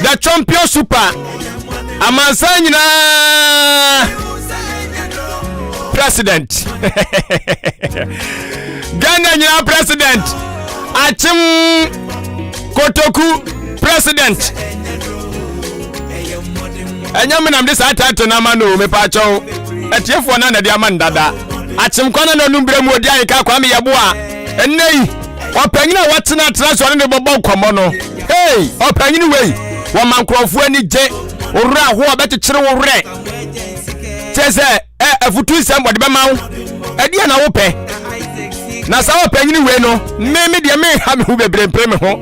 the champion super amansanyina president Ghana nyina president achim kotoku president enyaminam de satato na mano me pa chow etiefo na de amandada achim kwana no numbre mu odi anka kwa me yebo a ennei opanyina watena traso ne bobo komo no hey opanyini wei wo mankrofo ani je owura ho obekekere wo wure tese afutu isem bode be mawo edi na wo pe na sa opanyini wei no me de me ha me hu bebremprem ho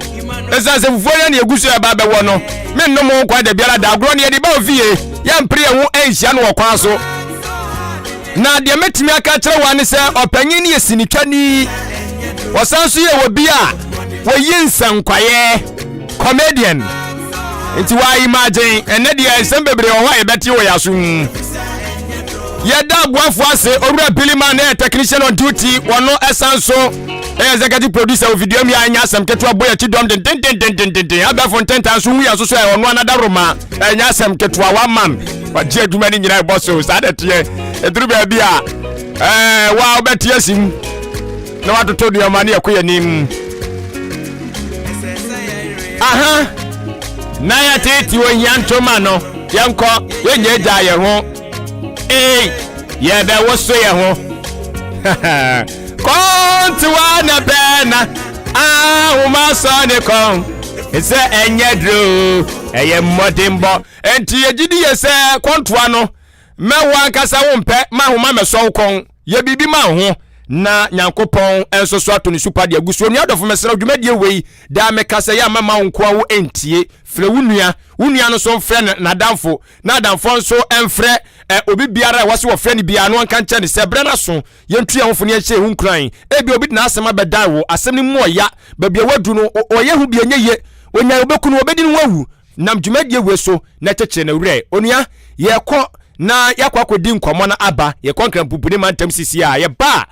esa se fufu ya na egusu ya ba be wo no me no mo kwa de biara da agro ne de ba ofie ya mpre ho enhia no okwan so na de metimi aka kire wa ne se opanyini yesinikani wasansu ye wobi a wo yinsankwaye comedian nti wa imagine ene de ensem bebre ho ha ebeti wo yaso ye da boafo ase owura biliman na technician on duty wono esanso executive producer of video mi anya asem ketua boy chidom den aba fonten tan so hu yaso so e wono anada roma anya asem ketua one man wa je aduma ni nyina bosso sadete eduru ba bia wa obeti asim na watoto du amani akoya nim aha na ya tete wo hianto ma no yenko yenye gya ye ho ye be wo so ye ho konti wa na bena uma so ne kon ese enye dro eye modimbo enti yegidi ye se kontoa no mewa kasa wo mpe ma homa meso kon ye bibi ma ho na nyankopon enso so ato ni super de aguso ni adofo mesera dwumadie wei da mekasa ya mama nko wo entie fre wunua no so mfre na damfo na damfo nso emfre obi biara wase wo fre ni bia no anka nche ni se bre na so yentua ho fone ehye hu nkran ebi obi na asema bedan wo asem ni mo ya babia wadu no oye hu bia nyeye onya obeku no obedi no wawu nam dwumadie we so na cheche na wure onua ye kɔ na yakwa kodi nkomo na aba ye konkran pupuni mantam sisi a ye ba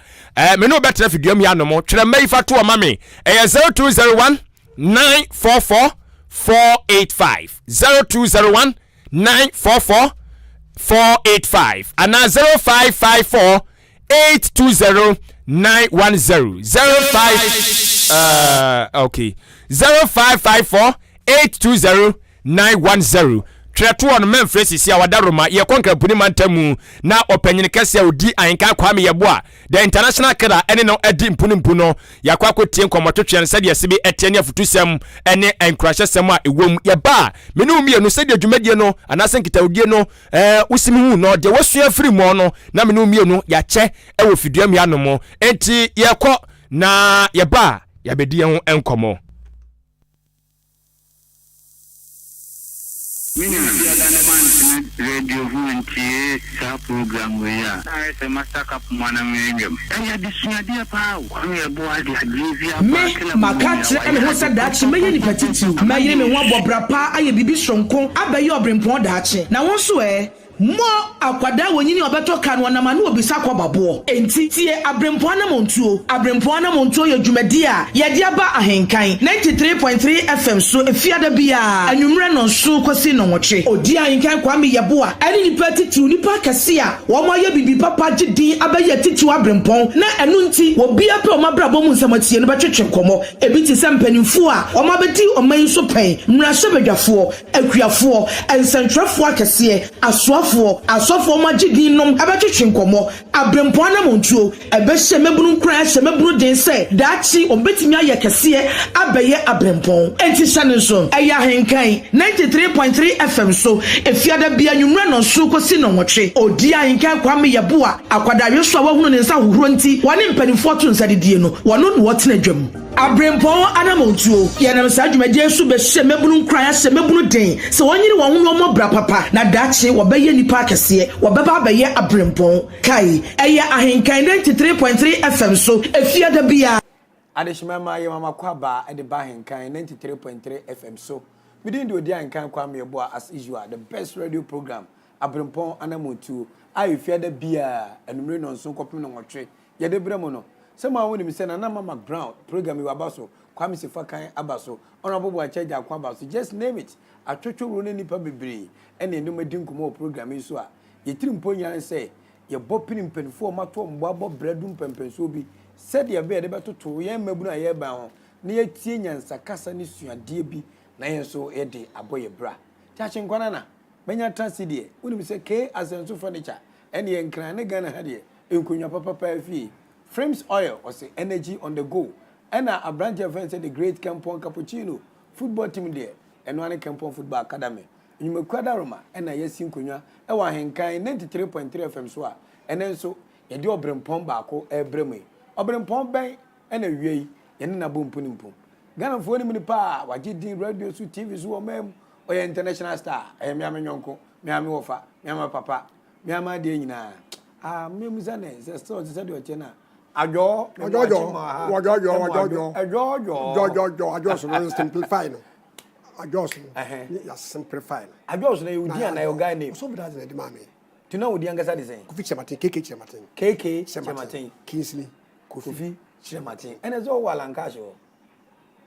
me no betre fiduam ya no mo twere mai fa to ma me 0201 944 485 0201 944 485 and 0554 820 910 okay 0554 820 910 Tretu on Memphis ya wadaroma ye konka puni mantamu na opanyini kese odi Ahenkan kwame yeboa the international killer ene no edi mpuno ya kwako tie nkomototwe nse de sibi etiani afutusem ene enkrashe sem a ewom ye ba menu mienu se de dwumadie no anase nkitaudie no usimi hu no de wasua free mo no na menu mienu ya che ewo fiduam ya no mo enti ye kɔ na ye ba ya bedi ho enkomo radio hunti sa program we ya se master cap mwana mengem ya disuna dia pa kwa me bo adi adivia me makatre ene ho sa dachi me ye ni petitu me ye me ho bobra pa aye bibi sonko abaye Abrempong dachi na won so mo akwada wonyini obeto kan wona no obisa kwababo enti tie Abrempong na montuo ye dwumadi a ye dia ba Ahenkan 93.3 FM so efiada bia anwumre no so kwasi no nwoche odi Ahenkan kwame yebo a ani ni petitu ni pa kase a wo mo ye bibi papa gidi abaye titu Abrempong na enu nti wo bia pe o mabrabo mu nsamatie no betwetwe komo ebi ti sempanimfu a o mabedi o man so pen mrahye bedwafo akuafo ensantrafo akase asofo magidi nom abetwetwe nkomo Abrempong na montuo ebehye mebunu nkran hye mebunu den se daachi obetimi aye kase abaye Abrempong enti sane nso eya Ahenkan 93.3 FM so efiada bia nwumra no so kosi no nwotwe odi Ahenkan kwame yebo a akwadawye so awahunu ne nsa hohoro nti wane mpanimfo to nsadedie no wono no wotena dwam Abrempong anamontuo ye nam sa dwumadie so behye mebunu nkran hye mebunu den se wonyiri won ho mo bra papa na daachi wobaye nipa kase wobaba abaye Abrempong kai eya Ahenkan 93.3 FM so efiada bia adeshima ma ye mama kwaba e de ba Ahenkan 93.3 FM so within the odi Ahenkan kwame yebo as usual the best radio program Abrempong anamontuo ayi fiada bia enumre no nso kopem no nwotwe ye de bremo no se ma woni mi se na mama ground program we abaso Kwame Sefakan abaso honorable Boacheja akwa abaso just name it atwetwe ro ne nipa bebre ene ndom adi nkomo program yi so a yetiri mponya say ye bopini mpenfo mato mbo abo bredu mpempenso bi said ye be de betoto ye mabunu aye ban ho na ye tie nyansa kasa ne suade bi na ye so ye de aboye bra chachi nkwana na benya transidi unim say K Asenso furniture ene ye nkran ne Ghana ha de enkonya papa fi frames oil or say energy on the go ena Abrempong friend say the great Ahenkan cappuccino football team there eno ane Ahenkan football academy nyuma kwada roma ena yesi nkonwa e wa Ahenkan 93.3 FM so a enen so ye de Abrempong baako ebremu Abrempong ben ena wiei ye ne na bompu nimpum Ghana fo ni mini pa waje din radio so TV so o mem o ye international star e me amenyonko me ame wofa me ame papa me ame de nyina me muzane se so se de o chena ajo simplify no ajo ya simplify no ajo so na you dia na your guy name so be that na di mame to know odi angasa de sen Kofi Chematin KK Chematin Kingsley Kofi Chematin ene zo wala nkasho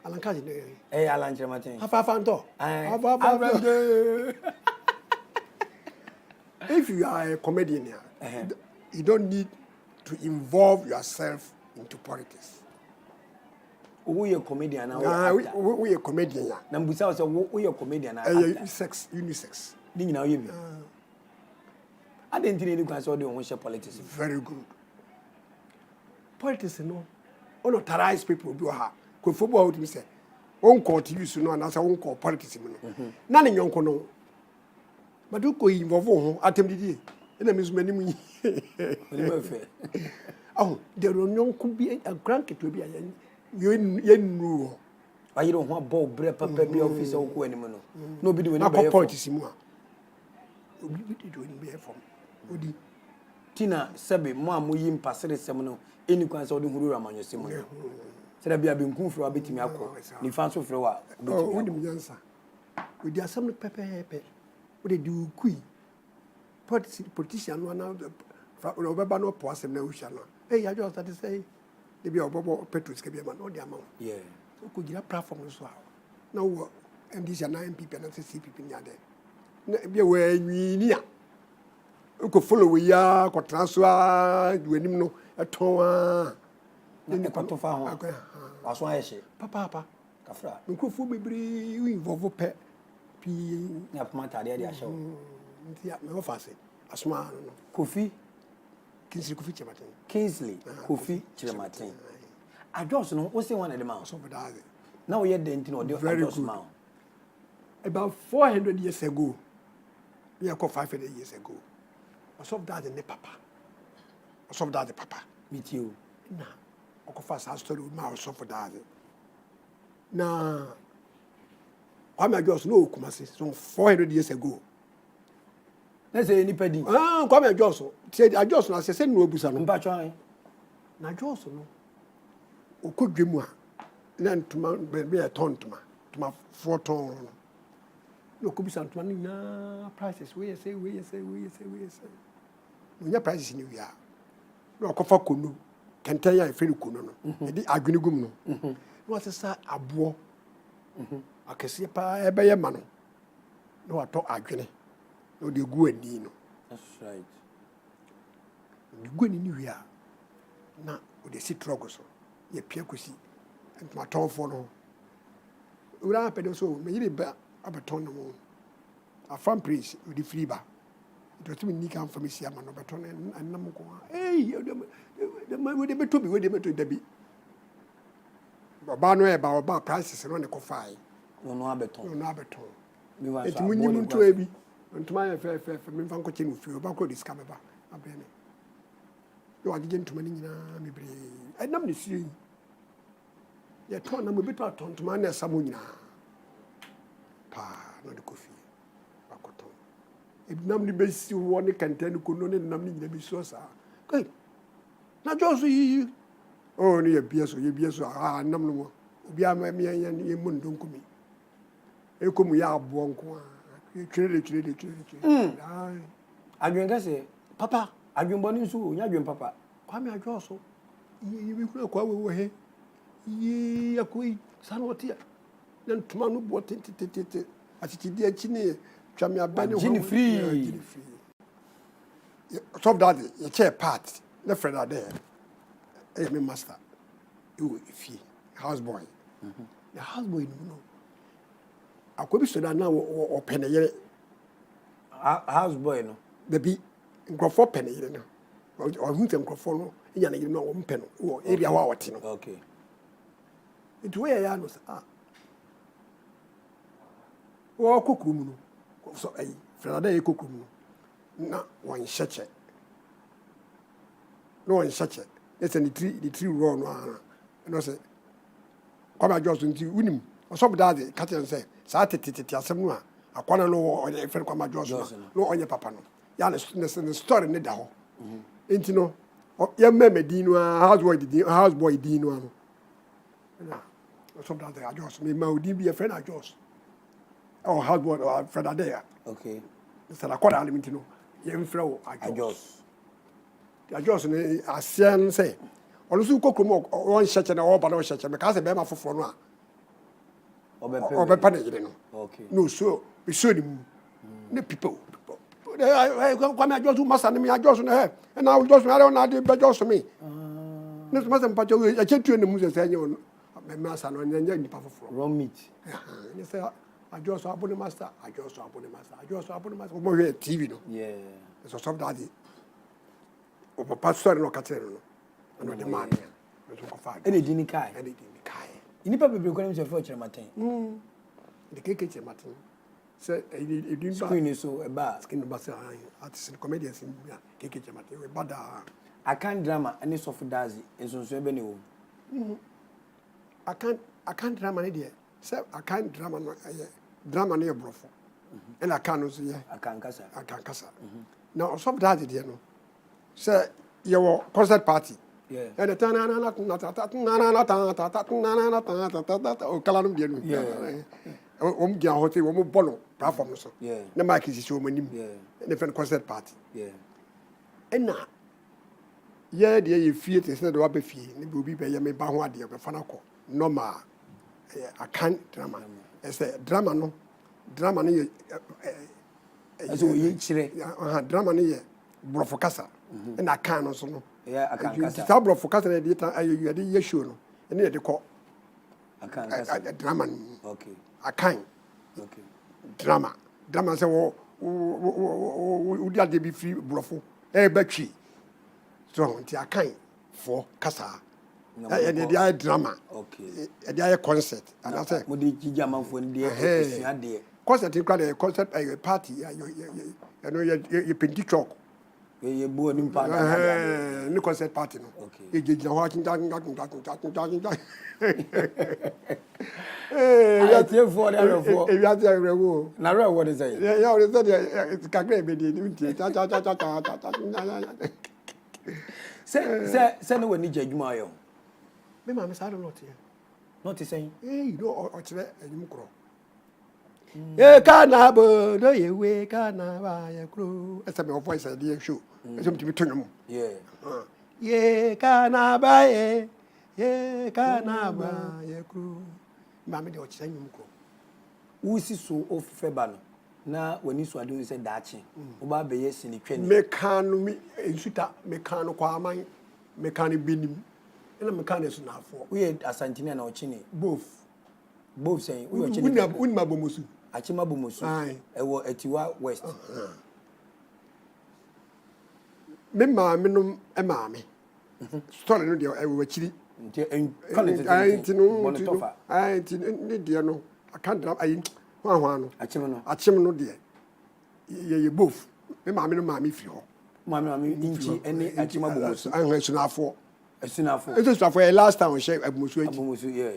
Alankaji Alan Chematin afa ndo if you are a comedian you don't need to involve yourself into politics. We are comedian now. We are comedian. Na mbusa so we are comedian na. Unisex. Ni nyina oyemi. Adentire ni kwanso de won share politics. Very good. Politics no. Unauthorized people do ha. Ko football would say. On court use no and as on court politics no. Na ne nyonko no. Madu ko involve ho atemdidi. Ena mizu mani mu. Oh, there are no could be a crank to be a yen. I don't want ball bread papa be office or go anymore. Nobody will not politics. We be from Tina Sabi, Mamma Yim Passere Seminole, any concern of the Huraman, your Simon. Said I be a been cool for a bit me up. Ni fancy for a while. Oh, what do you answer? With their some pepper, what they do, queen. Politician one out Robert no poise and no shall. Hey, I just had to say, they be a Bobo Petrus can be a man or the amount. Yeah. So could you have platform as well? No, and these are 9 people and 6 people in there. Be away, we near. You could follow we are, could transfer, you know, a toa. Then the quantum farm. That's why I say, Papa, Kafra, you could fool me, we involve pet. P. Yapmata, there, show. Yeah, no fancy. A smile. Kofi. Kingsley Kofi Chematin. Kingsley Kofi Chematin. I just know what's the one at the mouth. Now we had the intino de very good. About 400 years ago, we are called 500 years ago. I saw that in the papa. I saw that the papa. Meet you. Nah, I could fast our story with my so for that. Now, I'm just no Kumasi, so 400 years ago. Let's say any penny. Come here, Johnson. Said I just I said no busa no. Mpatwa. Na Johnson no. O ko dwemu a. Na ntuma be a ton tuma 4 ton. No ko bisa ntuma ni na prices we say. Munya prices ni wi a. No ko fa kono. Kenten ya efiri kono no. E di adwene gum no. No asesa abo. Akese pa ebe ye ma no. No ato adwene. No de gu ani no. That's right. The gu ani ni wi a. Na o de si trogo so. Ye pia kosi. Ntuma ton fo no. Ura pedo so me yiri ba abeton no. Afam praise o di free ba. It was me nika for me see am no beton and nam ko. Hey, we de beto bi. Baba no e ba oba prices no ne ko fai. No abeton. No abeton. Me wa so. Eti munyi muntu ebi. Ntuma ya fe me fan ko chenu fi oba ko discover ba. Abene. Yo agije ntuma ni nyina me bre. Enam ne siri. Ya ton na mo beto aton ntuma na esa mo nyina. Pa no de kofi. Bakoton. Ebinam ni be si wo ne kantani ko no ne nam ni nyina bi so sa. Kai. Na Josu yi. Oh ni ye bieso nam no. Obi ama me ye mun donkumi. E ko mu ya abo nko a. Chire. Adwenka se papa, adwenboni nso onya adwen papa. Kwa me adwoso. Yi bi kura kwa we he. Yi akoi Sanotia. Then tomorrow bought it. I think the chini, Chamia Gin free. So that the chair part, the friend are there. Hey, my master. You, if he, houseboy. The houseboy, you know. I could be so that now or penny. Houseboy, no. Baby, go for penny, you know. Or who can go for no, you know, pen or area what you know. Okay. It's where I was. Or cook room. So a Friday cook room. No one such it. No one such it. It's the tree run. And I say, come out just into Winim. Or some daddy, cut and say, Saturday, Samua. I can't know or a friend come out just no on your papa. Yanis, the story in the down. Ain't you know? Young man, Dino, houseboy Dino. Some daddy, I just may my be a friend, I just. Oh, houseboy or friend are there. Okay. So I call him to know. Young fellow, I just say. Also, cook one such an all but such a because a bema for no. Or by panic, you know. Okay. No, so we showed him. The people. I come at you must me, I just on her. And now just I don't know, but just me. This mustn't put you a check in the music and you my master and then you papa for Raw meat. You say, I just saw the master, I just saw the master, I just saw the master. More TV, no. Yeah. So some daddy. Or pastor no catero. And the man. Any dini kai. Any dini kai. You need probably going to fortune, Martin. The cake, Martin. Say, it didn't screen so a bar. Skin the bass artists and comedians in cake, Martin. But I can't drama any soft daisy and so any. I can't drama idea. Say, I can't drama near Brofo. And I can't say, I can't cassa. Now, some daddy, you know. Say, your concert party. Yeah. And the Calanum, yeah. Hotel, Bono, platform. Yeah. The mic is so many. Yeah. Different concert party. Yeah. And now, yeah, dear, you feel it instead of a fee, it will be by me, Bahwadi of the Fanaco. No, ma. I can't drama. It's a drama, no. Drama, drama, Brofocasa. And I can't also know. Yeah, I can't. Tabro for Catholic editor, you had the issue, and near the court. I can't. Drama. Okay. I can't. Okay. Drama. Drama say, would you be free, Brofo? Eh, Betchy. So, I can't for Casa. And the drama. Okay. The concert. And I said, would you jam for the concert? You got a concert, a party. You know, you pinky chalk. You born in Panama. No concert party. Okay. You did not watching. Hey, that's your fault. Now, what is it? Yeah, it's say, no one need Jumayo. Me, mamma, I don't know. Not to say, hey, no, or to let you grow. Yeah, can't have a day away, can't have a crew. As a voice, I dear shoe. Some to be turned. Yeah. Yeah, can't have a yeah, can't have a crew. Mamma, you're saying you go. Who is so off Febano? Now, when you saw doing said that, Oba be yes in the train. Mecano, mecano, quamine, mechanic binim, and a mechanic now for. We had a Santina or Chini, both saying, we were my bomusu. Achimabumusu. Aye. Ewo Etiwa West. Me minum e maame. Story no dia e wo chiri. Nti no dia no. I can't drop ayi hwan no. Achim no dia. Ye both. Me maame no maame fi ho. Maame inchi ene achimabumusu. Ahwe sunafo. Esunafo. Esunafo e last time we share abumusu. Abumusu yeah.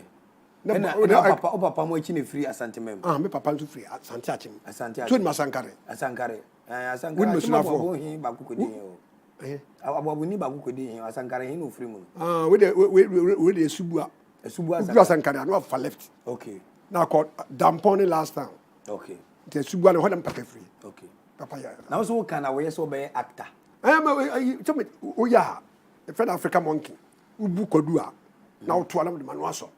Papa mo chine free asante mem. Me papa nso free asante achim. Asante achim. So ma sankare. Asankare. Asankare. Won no afo. Hin ba kokodi o. Ababuni ba kokodi hin asankare hin no free mu. We the subua. Subua asankare no for left. Okay. Now called Damponi last time. Okay. The subua no hodam papa free. Okay. Papa ya. Now so can we so be actor. Tell me oh yeah. The Fed African monkey. Ubu kodua. Now to alam the manuaso.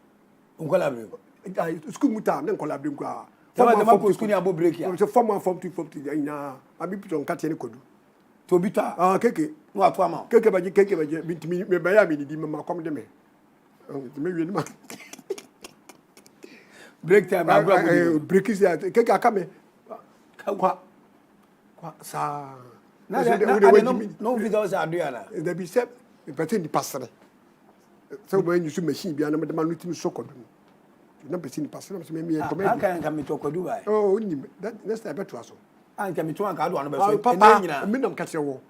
Unkola break. School muta na nkola break kwa. Form ma school ni abo break ya. So form 40 ina abi piton kate ne kodu. To bita. Keke. No ato ama. Keke baje bitimi me ba ya me di ma kom de me. Me wi ni ma. Break time agro. Break is keke aka me. Kwa sa Na no video say adua na. There be say person di pasere. So when you see machine bia na me de ma nutimi sokodu. Na person di pasere me me come. Aka kan me to kodu bai. Oh, ni that next time beto aso. Anka me to anka ado no be so. Papa, me nam kase wo.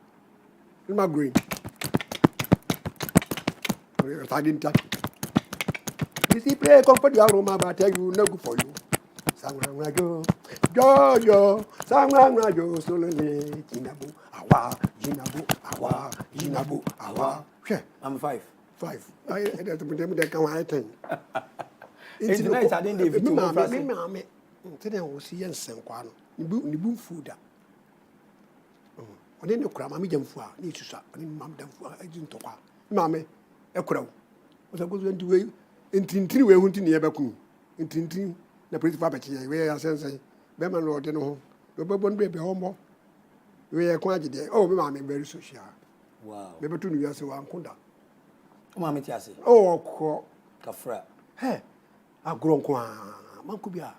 Ni ma green. I didn't touch. You see play company aroma but tell you no good for you. Sangrangajo. Yo, sangrangajo solele jinabu awa, jinabu awa. I'm 5. I that me can I 10. It's nice I didn't even me. Today we see yensen kwa no. Ni bu food. Oni ne kura ma me jamfu a ni susa oni mam damfu a ejin tokwa. Ma me e kura wo. O sa go so ndi we entintiri we hu ntini ye bakun. Entintiri na principal ba chiye we asensen. Be ma no de no ho. Do be bon be homo. We e kwa agide. Oh me ma me very social. Wow. Be betu nu yase wa nkonda. O ma me ti ase. Oh ko Kafra. He. Agro nko a. Manku bia.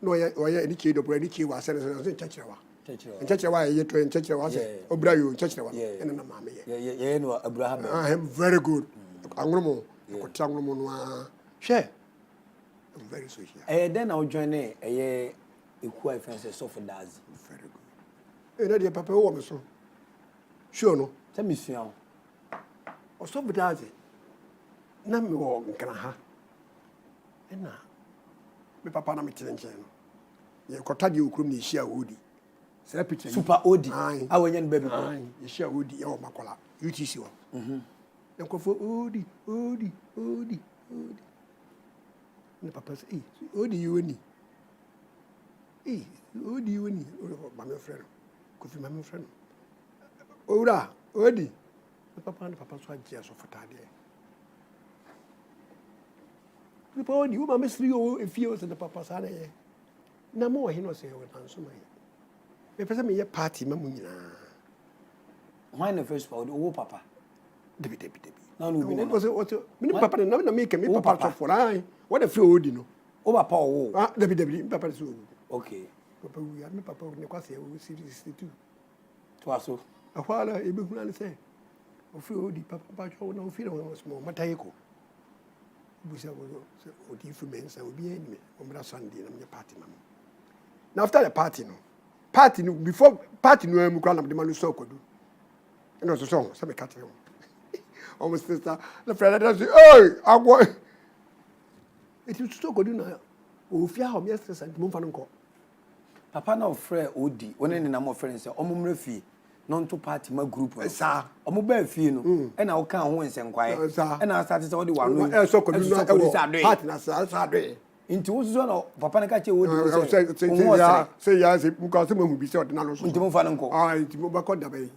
No oye ni chi do bro ni chi wa sense chachirewa. Chachirewa ye to chachirewa se. Obra yo chachirewa. Ene na ma me ye. Ye no Abraham. I'm very good. Angromo. Ko tangromo no a. Share. I'm very social. Then I'll join a equal friends so for Dazi. Very good. Na de papa wo me so. Sure no. Tell me mission. O so for Dazi. Na me wo nkana ha. Ena. Me papa na me chenche no. Ye kota de okrum ni hia odi. Sera picture. Super odi. Awenye no baby ko. Ye hia odi e o makola. UTC wo. Nkofo odi. Ne papa say, odi you ni. Odi you ni. O ma me friend. Kofi ma me friend. Ora, odi. Ne papa so agia so fatade. Ne papa odi, o ma me sri o efie o se ne papa sa na ye. Na mo he no se o na so ma ye. Me pese me ye party ma mu nyina. Why the first part o papa? Debi. Na no bi na. What me papa na make me papa so for ai. What the free odi no. O papa o. Debi papa so. Okay. Papa we me papa ne kwase o 62. To aso. Ahwala e be huna ne say. O free odi papa cho na o free no small matayeko. Busa go so odi free men say obi ani me. O mra Sunday na me party mam. Now after the party no before party no am kwa na de manu so kodu. No so me catch him. Almost sister the friend that say hey agwo it is so kodu na o fia ho me stress and mo fa no nko. Papa na ofre odi woni ne na mo friend say omumre fie no to party ma group sa omo ba fie no e na wo kan ho nsenkwae e na start say wo de wano so kodu na party na sa do inti wo so no papa na ka che odi say ya say mu ka so mahu bi say odina lo so inti mo fa no nko inti mo ba ko da bai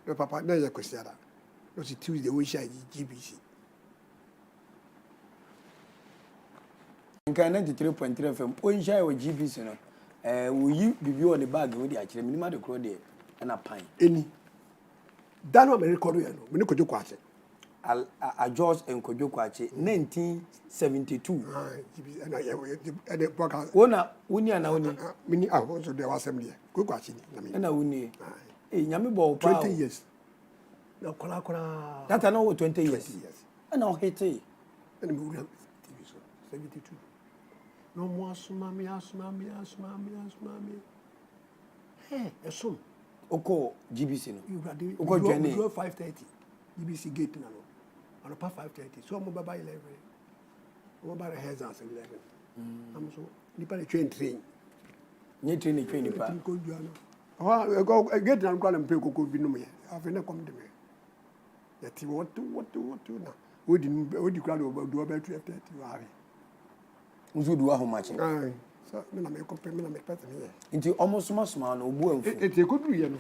no papa na ya kwesiada no si Tuesday we share GBC nkan 93.3 FM o nshare wo GBC no wo yi bibi o de bag wo de a kire minima de kro de na pan eni dano me record ya no me ne kojo kwache a George Nkojo kwache 1972 GBC na ya de podcast wona woni ana woni mini so de wasem de ko kwache ni na me na woni nyame bo pa 20 years na kola that no 20 years na o hete and me we TV so 72 no mo asuma mi hey esum oko GBC no you ready oko journey 5:30 GBC gate na no on pa 5:30 so mo baba 11 mo baba heads as 11 am so ni pa train ni train pa ko juana go gate na ko na mpe ko bi no me afi na kom de me yati what na odi kra do ba 2:30 wa re uzudu wa ho machi so me na me ko me na me pata me nti almost small no obu amfu e ko duru ye no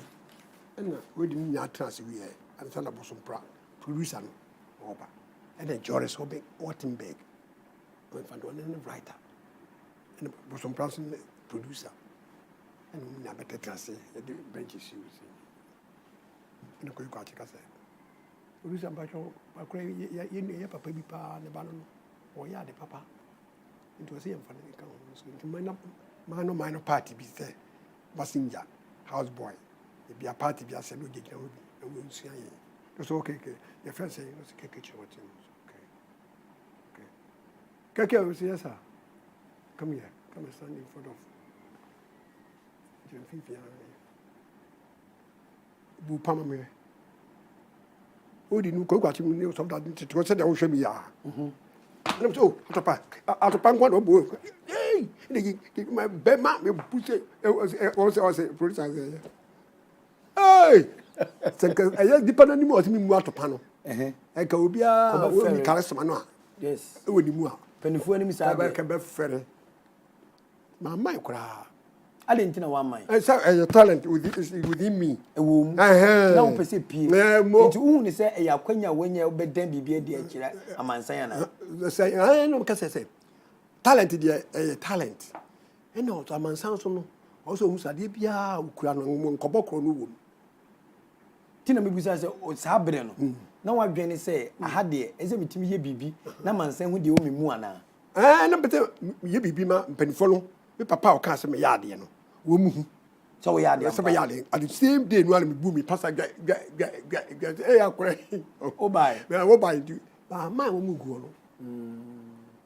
na odi mi nya trans wi ye and so na bosom pra producer no oba and then Joris Hobig Wattenberg I'm a writer. And some person producer. And we never better translate the benches you see. And the quick article said, producer, but you papa be pa and the banon, or ya the papa. It was him for the minor party be there, passenger, houseboy. It be a party, be a said, we will see. It's okay. Your friend saying, it's a kitchen. Okay. Keke will say, yes, sir. Come here. Come and stand in front of Bu Pamame. Oh, the new coach, you know, some that was said, I will show me. And I'm so, out of Pan one or book. Hey, my bed man will put it. Was a producer. Hey! I just depend on more to me more to panel. I can be a charisma. Yes, it would be more. Pennyful enemies are back a bit ferry. My mind cry. I didn't know one mind. I saw a talent within me. A womb. No, Pacific. More to only say a quenya when you bed then be a dear a man saying, I know because I say talented a talent. And not a man sounds also who's a deep ya, Ukraine, Cobocro, no. Tina me bisa say o sabre no na wa dwene say aha de eze mitimi ye bibi na mansan hu de o memu ana na bete ye bibi ma mpanifo no me papa o ka say me ya de no wo mu hu so we ya de so be ya de at the same day no me bu me pastor akore o bai me wo bai du ma wo mu gu no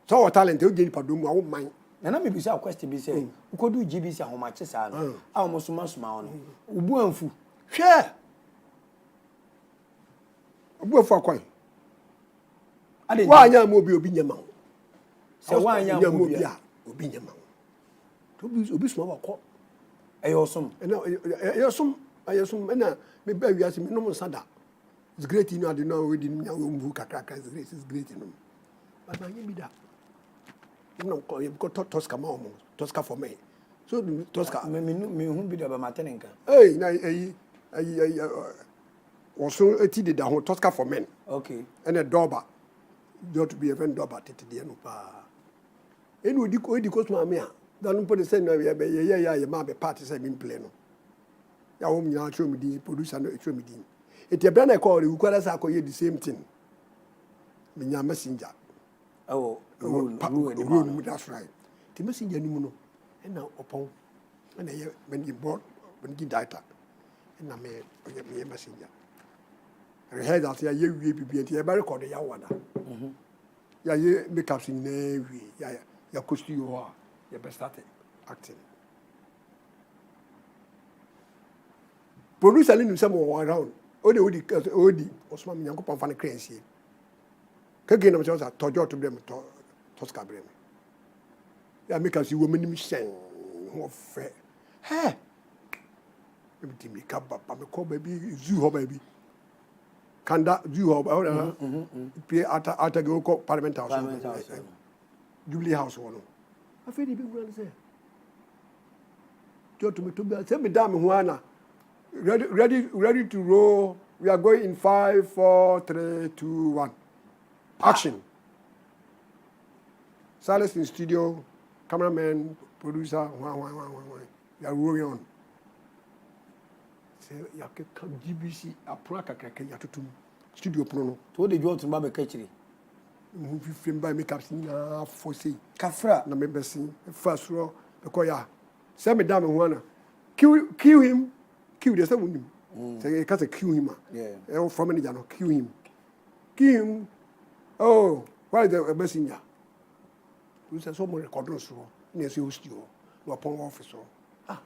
so what talent o geni padom a wo man na me bisa question bi say ukodu gbc ahomache sa no a wo suma no ubu anfu hwe Obu for coin. Why am obi nyama? Se why am obi nyama? To be small ko. Eyosom. Eyosom na me ba wiase me no sada. It's great you know I don't know we didn't know mvu kakaka is great you know. But I give me that. No ko you got Tosca mom. Tosca for me. So Tosca me hu bi da ba matenenka. Hey na also a tea did a Tosca for men. Okay. And a dauber. You ought to be a friend dauber to the end of and would you go to Mamma? Don't put the same way, yeah, my parties have been playing. Ya home ya show me the producer no show me the. It a brand I call you call us the same thing. Minya messenger. Oh, that's right. The messenger ni muno. And now upon and when you bought when you data. And I me messenger. I heard that you will be at your record. Ya wada. Ya ye make up in navy. Ya cost you are. You best start acting. Producer in some around. Odi Osman Yanko fan crazy. Kagin of Jones at Tojo to them Tosca Brem. Ya make us you woman mission of fair. Hey. Maybe me cap up, I'm a call baby, zoo baby. Kanda zoo or P. Ata go Parliament House. Jubilee House one. I feel the big one say. Joe to me to be send me damn Juana. Ready to roll. We are going in 5, 4, 3, 2, 1. Action. Silence in studio, cameraman, producer, one. We are rolling on. Say, you can GBC, a praka, studio prono. To the Joe to Mabbe Ketchery. Movie film by makeup scene, for say, Kafra, na member scene, first row, because ya. Send me down Juana. Kill him. Kill the same. Say, because a kill him. Yeah. From any jano, kill him. Kill him. Oh, why the messenger? We say so more recorders, near your studio, or upon officer. Ah,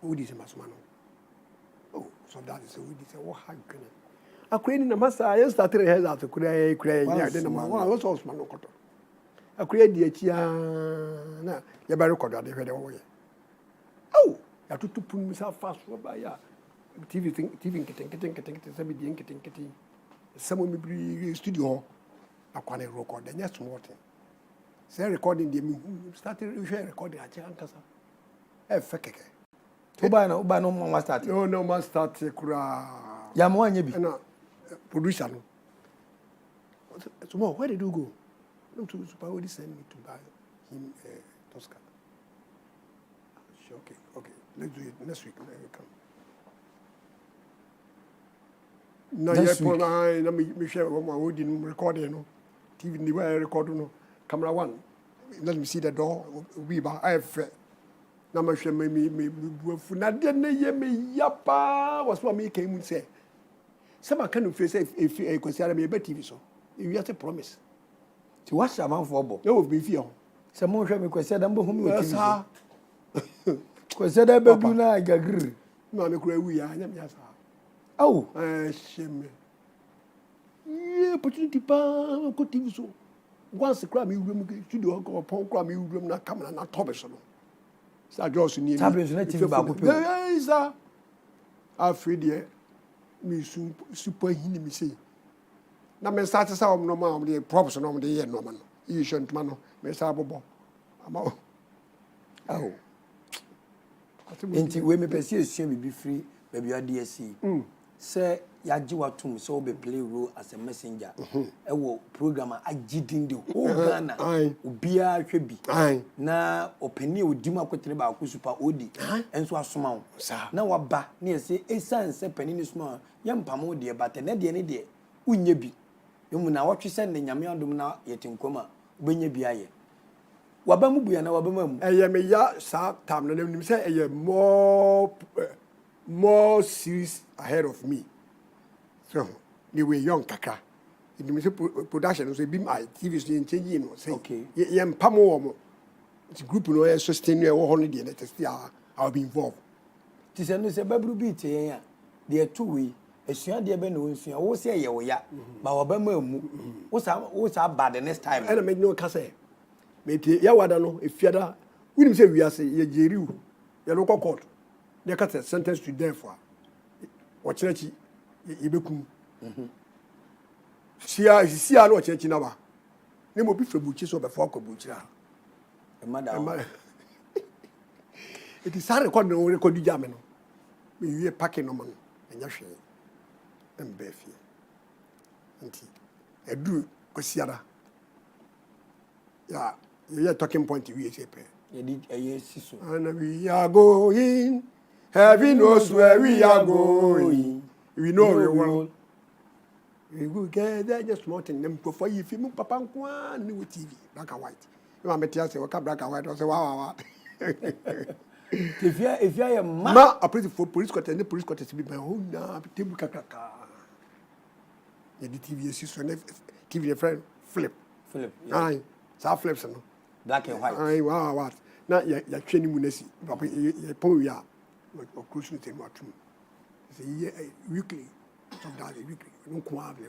who is a masman? Oh, so that is a woody say, oh, how can I? A crane in the master, I started head out to cray, yeah, then I was also man. I create the Chia, you better record that they read away. Oh, I took to put myself fast by ya. TV getting. Someone be studio. I can't record the next morning. Say recording the started recording at Chancasa. Fake. Uba no more start. No more start. Yamoan, you be producer. Tomorrow, where did you go? No to super already send me to buy him Tosca. Okay. Let's do it next week. Let me come. No, Next week. Let me share what my wedding recording, no. TV the way I record, no. Camera one. Let me see the door. We buy. I have. Now my share me. Na me yapa was what me came and say. Some kind of face if you consider me a better TV so. You have to promise. To watch a man for Bob. You will be fear. Some more me question them whom you Yes, sir. question that baby na agree. No, me cry we are. Yes, sir. Oh, Shame. Yeah, opportunity pa ko TV so. Once cry me room studio go pon cry me room na camera na top so no. Sir Josh ni. tablet na TV ba ko pe. Yes, sir. Afraid there. Me super hini me say. Na me start say am normal am dey props no am dey here normal no. You shouldn't man no. Me say abobo. Ama. Oh. Enti we me pese esua bibi free baby ADSC. Say yaji watum so be play role as a messenger. E wo program agidin the whole Ghana. Obia hwe bi. Na opani odima kwetere ba ko super odi. Enso asoma wo. Na waba na yese esan se pani ni suma yampamo de bate na de ne de unye bi. Yomu na wotwe se ne nyame adom na yetenkoma obenya bi aye. Waba mu buya na waba mamu. Eye me ya sa tam na nim say eye more serious ahead of me. So, they were young kaka. The production so be my TV so change no say. Okay. Ye mpamo the group no sustain no 100 dey let us I'll be involved. Ti se no se babru bi te yen a de two we esua de be no nsua wo se ye wo ya ba wo ba mamu wo sa bad the next time. And I make no kase. Me tie ya wada no efiada unim say we ase ye jeriu ye no court. They cut a sentence to death for. Watch it. Ibekum. Sia no chechi na ba. Ne mo bi febuchi so be for ko buchira. E madam. It is hard record jam no. Me wie packing no man. Enya hwe. Em be fie. Nti edu ko siara. Yeah, you talking point we say pe. Ye di ayesi so. And we are going. Heaven knows where we are going. We know we will. We will get there just more than them for you. If you move papa and new TV, black and white. You want me to say, what black and white? I say, wow. If you are a man, I pray for police court and the police court to be my own. Table kaka. The TV is so TV friend flip. Aye, so flips no. Black and white. Aye, wow, what? Now you're training munesi. Papa, you pull ya. Or crucial thing what to say weekly of that weekly no quality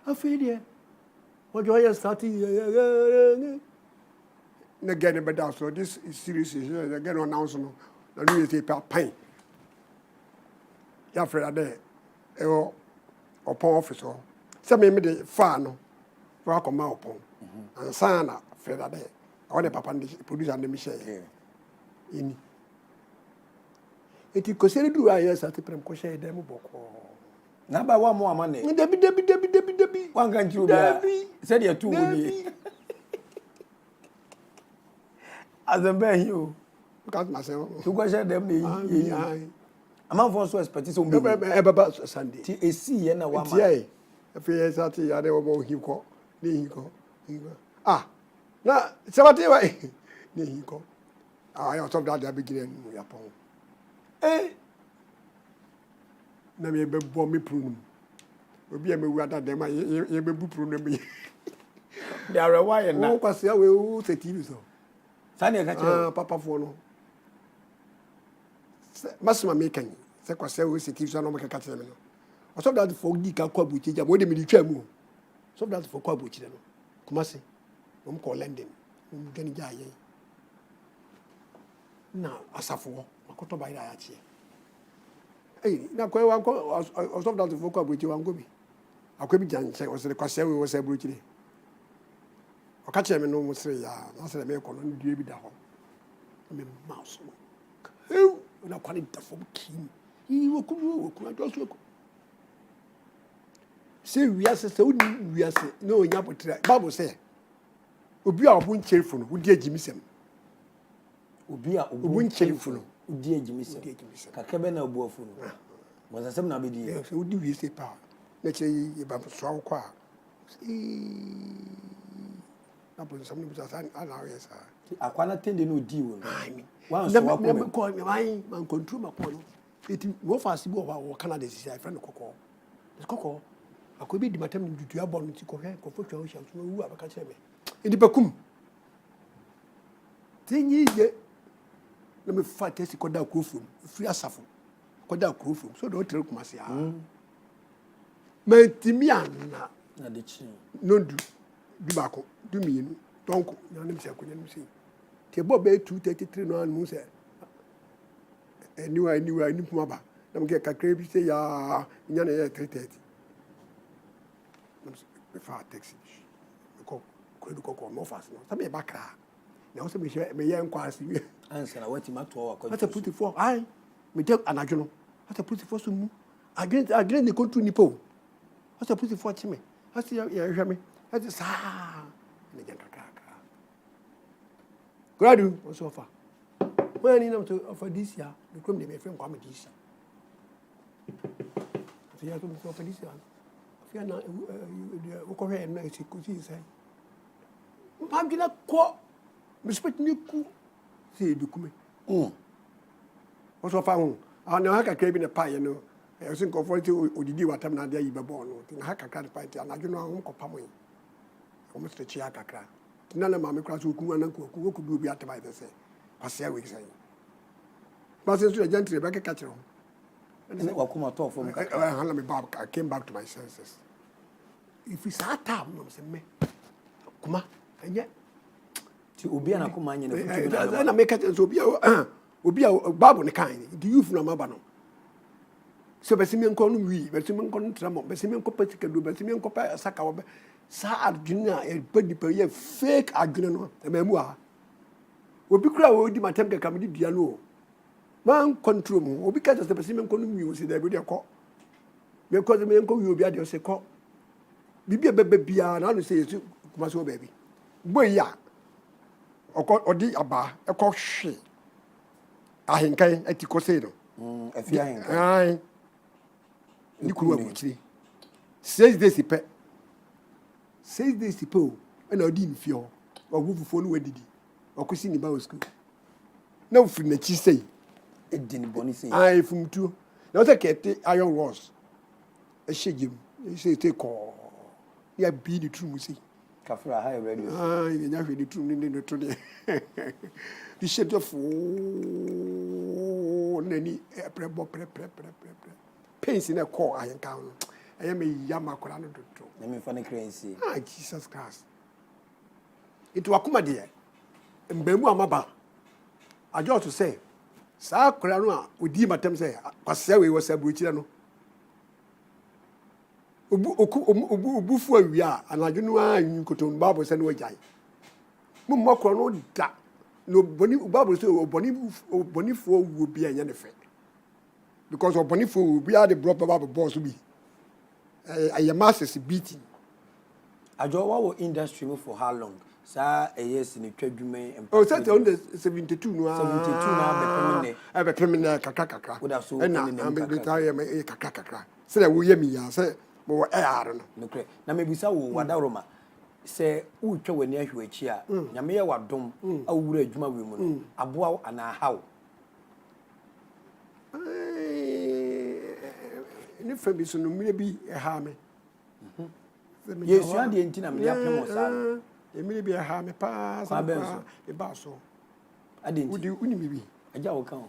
I feel there what you are starting again but so this is serious again announcement no you say pain ya afraid there or upon officer say me the far no for come out upon and sana afraid there I want papa producer and me share in Eti kosere du ayes ati prem ko share dem boko. na ba wa mo amane. Debi. Wan kan chiru bia. Said you two ni. Azembe hi o. Because myself. Tu ko share dem ni. Amam for so expect so mbi. Baba Sunday. Ti esi ye na wa ma. Ti ai. Afi yes ati ya de wo hi ko. Ni hi ko. Ah. Na sabati wa. Ni hi ko. Ah, ya top that beginning ya pon. Na me be bo me prunum. Obi e me wu ada dem ye be bu prunum me. They are why na. O kwase we o se TV so. Sani ka che. Papa fo no. Masima me kan. Se kwase we se TV so no me ka che me no. O so that for di ka kwa buchi ja mo de me di twa mu. So that for kwa buchi no. Kumase. Mo ko London. Mo gani ja ye. Na asafo makoto ba ira ya che. Na kwa wan ko of that for kwa buchi wan go bi. Akwa bi janche o se kwase we wo se buchi ni. O ka che me no mo sere ya, na sere me ko no due bi da ho. Me mouse no. Na kwa ni da fo kim. Yi wo ku just wo. Se wiase se odi wiase no nya potre. Bible say obi a obun cherifo no wodi agimisem obi a obun cherifo no wodi agimisem kakebe na obuafo no wasasem na bedi yes wodi wi se pa na che e ba so akwa na bo sam no bisa san ala yes akwana tende no di wo wan so wa ko man control ma ko no eti wo fast bi wo Canada si ai friend kokko akobi di matam dudu abon ti ko hwe ko fotwa o sha so wu abaka che me edi bakum tinyi ye na me fa tesi ko da krofum free asafo ko da krofum so do tere kuma se ma timi anna na de chi no du bako du mienu donko na nem se ko nem se te bo be 233 no anu se anyway ni kuma ba na me ka krebi se ya nya na ya 330 me fa taxi ko no fast no sabe ba kra na o se me ye nkwa ase answer na wati mato wa ko ata put for ai me de anajo no ata put for so mu agre ni kontu ni po ata put for chime ata ya hwe me ata sa ne janka kaka gradu o so fa when ni na to for this year the come dey me friend kwa me this year ya to for this year fi na o ko hwe na esi ko si sai ma gina ko respect ni ku se edukume o so fa hu ana haka krebi ne pa ye no e so nko ti odidi watam na dia yibebo no tin haka kra pa ti anadwo no ahom ko pamo yi o mo strechi haka kra tin na ma me kra so ku ana ku bi obi ataba ide se pasia we sai ba se so ya jantre ba ka kire ho ne wakuma to fo mka hala me back I came back to my senses if it's that time no se me kuma enye ti obi ana kuma anya na futu na make it so obi a babu ne kan the youth na maba no so besimi nko no wi besimi nko no tramo besimi nko patika do besimi nko pa saka wo sa adwuna e badi pa ye fake adwuna no e mamu a obi kura wo di matem ka kam di dua no man control mu obi ka just besimi nko no wi o si da bi de ko me ko me nko wi obi ade o se ko bibi bebe bia na no se yesu kuma so baby boy ya odi aba eko hwe ahenkan ati ko sei no afi ahenkan ai ni kuru abuchiri 6 days pe 6 days pe o na odi ni fio ogufufo no wadidi okosi ni ba o school na ofiri na chi sei edi ni boni sei ai fumtu na o se kete iron rods e shegem e se te ko ya bi ni tru mu sei kafra high radio ni nya hwe ni tru ni no to de di shedo fo nani pre pains na call ayenka no eye me yama kora no dodo na me fa ne crazy Jesus Christ it wakuma de mbemu amaba ajo to say sa kora no a odi matem say kwase we wasa buchira no obufu awia anajo no anyu koton bible say no wajai mu mmakro no da no boni bible say oboni fo wo bia nya ne fe because oboni fo wo bia the proper bible boss bi I masters beating ajo wa wo industry for how long sa yes ni twadwuma oh set on the 72 no 72 na be pemine kakaka woda so na be retire me kakaka say wo yemi ya say mo no nokre na mebisa wo wadaroma se utwa wani ahwe achi a nyame ye wadom awura adwuma we mu no aboa ana hawo ni fabi so no mire bi ha me yesu ade enti na me apemo sa mire bi ha me pa sa e ba so ade enti udi uni mi bi aja wo kan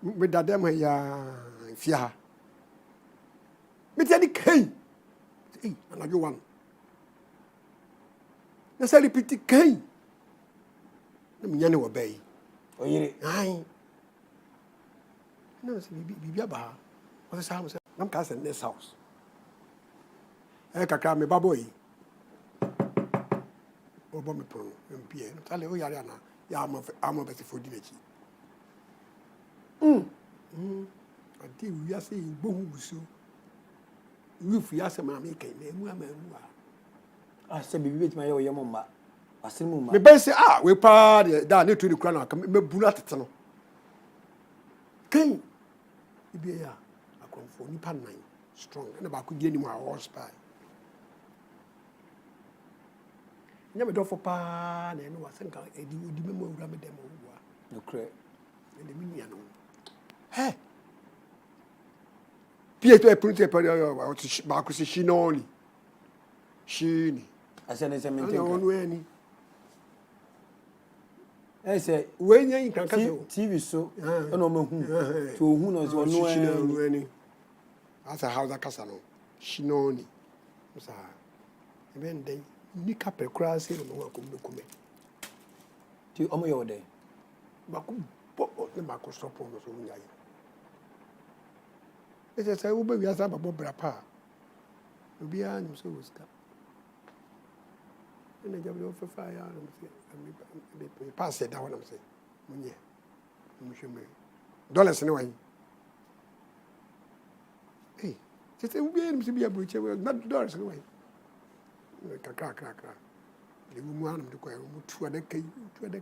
me dadem ya fia me tell the king anajo one na say repeat king na me nyane wo bay oyire ai no say bibi aba o say say nam ka say this house kaka me baboy obo me pro mpie no tale o yare ana ya amo bese fodi nechi ati wi ase igbo huso wifu ya se ma me kai na emu ama emu I said, "Baby, my young mama." I said, "Mama." Me ben say we pa da na to the kura na me bu na tete no. Kan ibi ya akonfo nipa nan strong na ba ko die ni mu a horse pie. Nya me do for pa na no wasen kan edi odi me mo wura me dem wo. No cre. Ende mi nia no. Hey. Pietro e punte per ba ko se shinoni. Shini. I said, "I said, me No no any. I said, We nya yin kan ka so. TV so. No me hu. To hu no so no any. As a house akasa no. Shinoni. Musa. Even dey ni ka pekura se no ko me kume. Ti omo yo dey. Ba ko bo ne ba ko stop no so nya yi. Ese say wo ba wi asa ba bo bra pa. Obi a no so woska. Ene jablo fe fa ya no se me pass da wona se munye mu sheme dollars ne wan eh tete ubi en se bia bruche we na dollars ne wan kaka le mu anum de ko mu tu ada kai de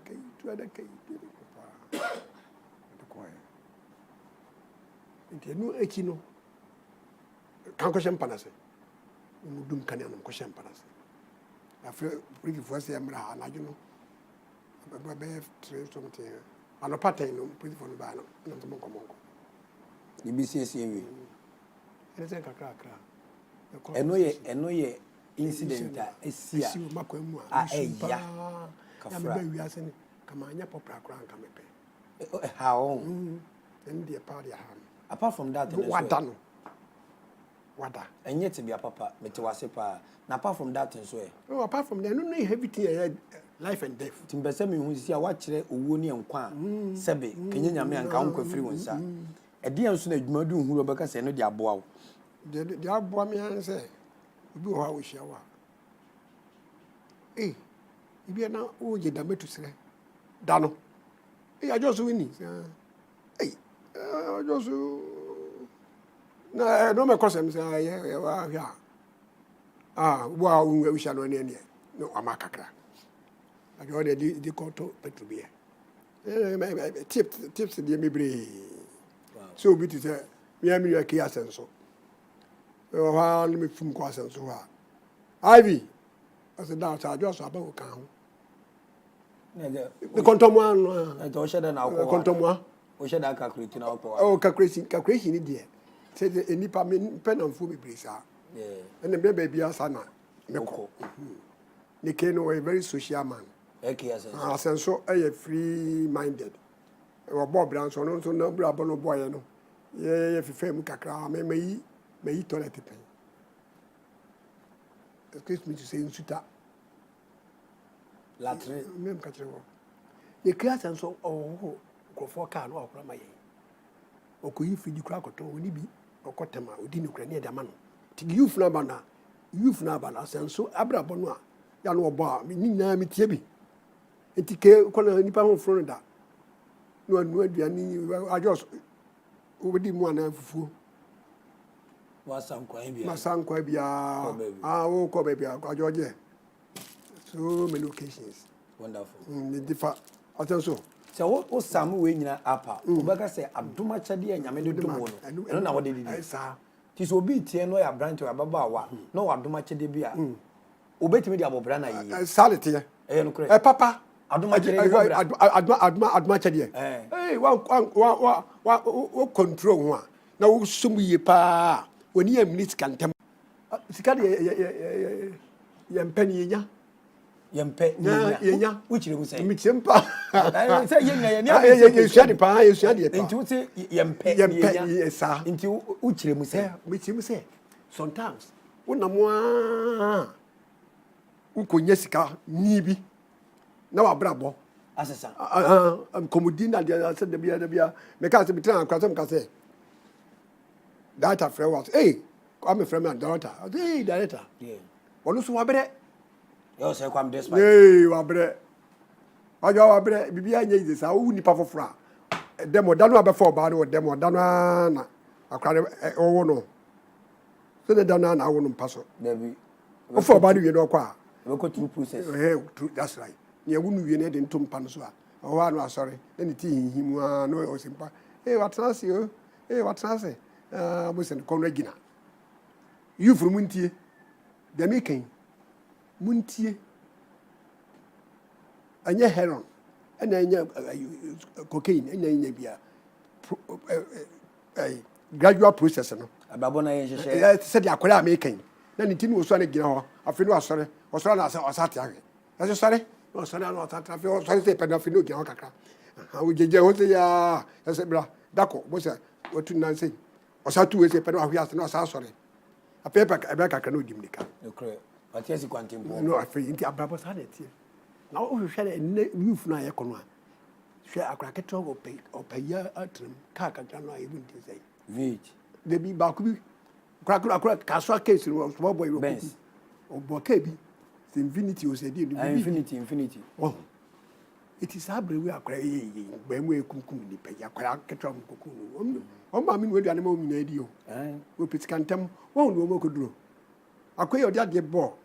ko ente no echi no kan ko champagne se mu dum kan anum ko champagne se after pretty first year mra anaju no be tre something ano pattern no pretty for no ba no no monko Ni BCS wi. ene se kakra Eno ye incident a esia. si makwemu a ya kafra. me ba wi ase ni kama anya popra kra nka mepe How? en dia pa dia ha Apart from that, wada and yet to be a papa, metewase na apart from that so oh apart from that no everything life and death timbese me hu sia wa kire owo ni nkwa sebe kenye nyame anka nkwa firi wonsa e de anso na adwuma du hu obeka se no de aboa wo de aboa me an se obi wo ha wo hia wa ibi na o je da metu sire da no ajoso wini ajoso na no me kosem se wa hia wa wo hia no ne no amakakra ajo de ko to petrobia tips de me bre so bi ti se mi ami ya ki asenso wa ni me fum ko asenso wa ivy as da ta ajo so aba wo kan ho the contomo no to sheda na ko contomo o sheda calculate na ko oh calculation ni de say enipa me penamfo me bre sa and the baby asana me ko ni keno a very social man asenso free minded we bob brand so no no bra bono boy no ye fifa mu kakra me yi toilet pen excuse me to say insuta latre mem katre wo ye kra senso ko for car no okra maye okoyi fidi kra koto oni bi okotema odi ni kra ne da ma no ti youth na bana senso abra bono a ya no oba ni na mi tie bi etike ko na nipa ho fro da no anu aduani ajos obedi mu ana fufu wasankwa bia o ko bia ajoje so many occasions wonderful ni difa atenso so o samu we nyina apa obeka se adoma chade anyame de dum wo no na wode didi sa ti so obi tie no ya branch wa baba wa no wadoma chade bia obetimi di abobra na yi salite no kure papa adoma chade adoma chade wa control ho na wo sumu ye pa woni ya minute kan tem sika de ye mpani nya yenya uchire mu sai michempa sai yenya ye suade pa ye suade pa nti uti yempe sa nti uchire mu sai michemu sai sometimes wona mo ukonya sika ni bi na wa brabo asesa komodina dia se de bia me ka se bitran kwasem ka se data friend was come from my daughter director onu so wa bere yo say kwam despite wa bere ajo wa bere bibia nya ize sa wu nipa fofora demo dano abefo ba no demo dano na akware owo no so de dano na awo no mpaso dabi ofo ba ni we no kwa We go through process. That's right. You wouldn't be in Tom Pansua. Oh, I'm sorry. Then the tea him no or simple. Hey, what's us you? Hey, what's us? Was in Conregina. You from Muntie, the making Muntie, and your heron, and then cocaine, and then you a gradual process. Babona said the Aquila making. Then it was one again. I feel was sorry, was one as I sat here. As you sorry, no, sorry, not that I feel sorry, pen of no Gaka. How would you go to ya? I said, Bra, Daco, was that what to not say? Or so to say, pen of yes, no, sorry. A paper, a back, I cannot give me. But yes, you can't no, I feel into a brother's had it here. Now we shall a roof na economy. Share a cracket or pay year at them, Kaka, I wouldn't say. Vich. They be Baku, crack, Castle case was small boy, Benz, or Bokebi. The infinity was a deal. Infinity. Oh, it is a we are crying when we come the pay a crack from Cocoon. Oh, mammy, with the animal in radio. We pitch cantam, won't no could do. I quay your dad get ball.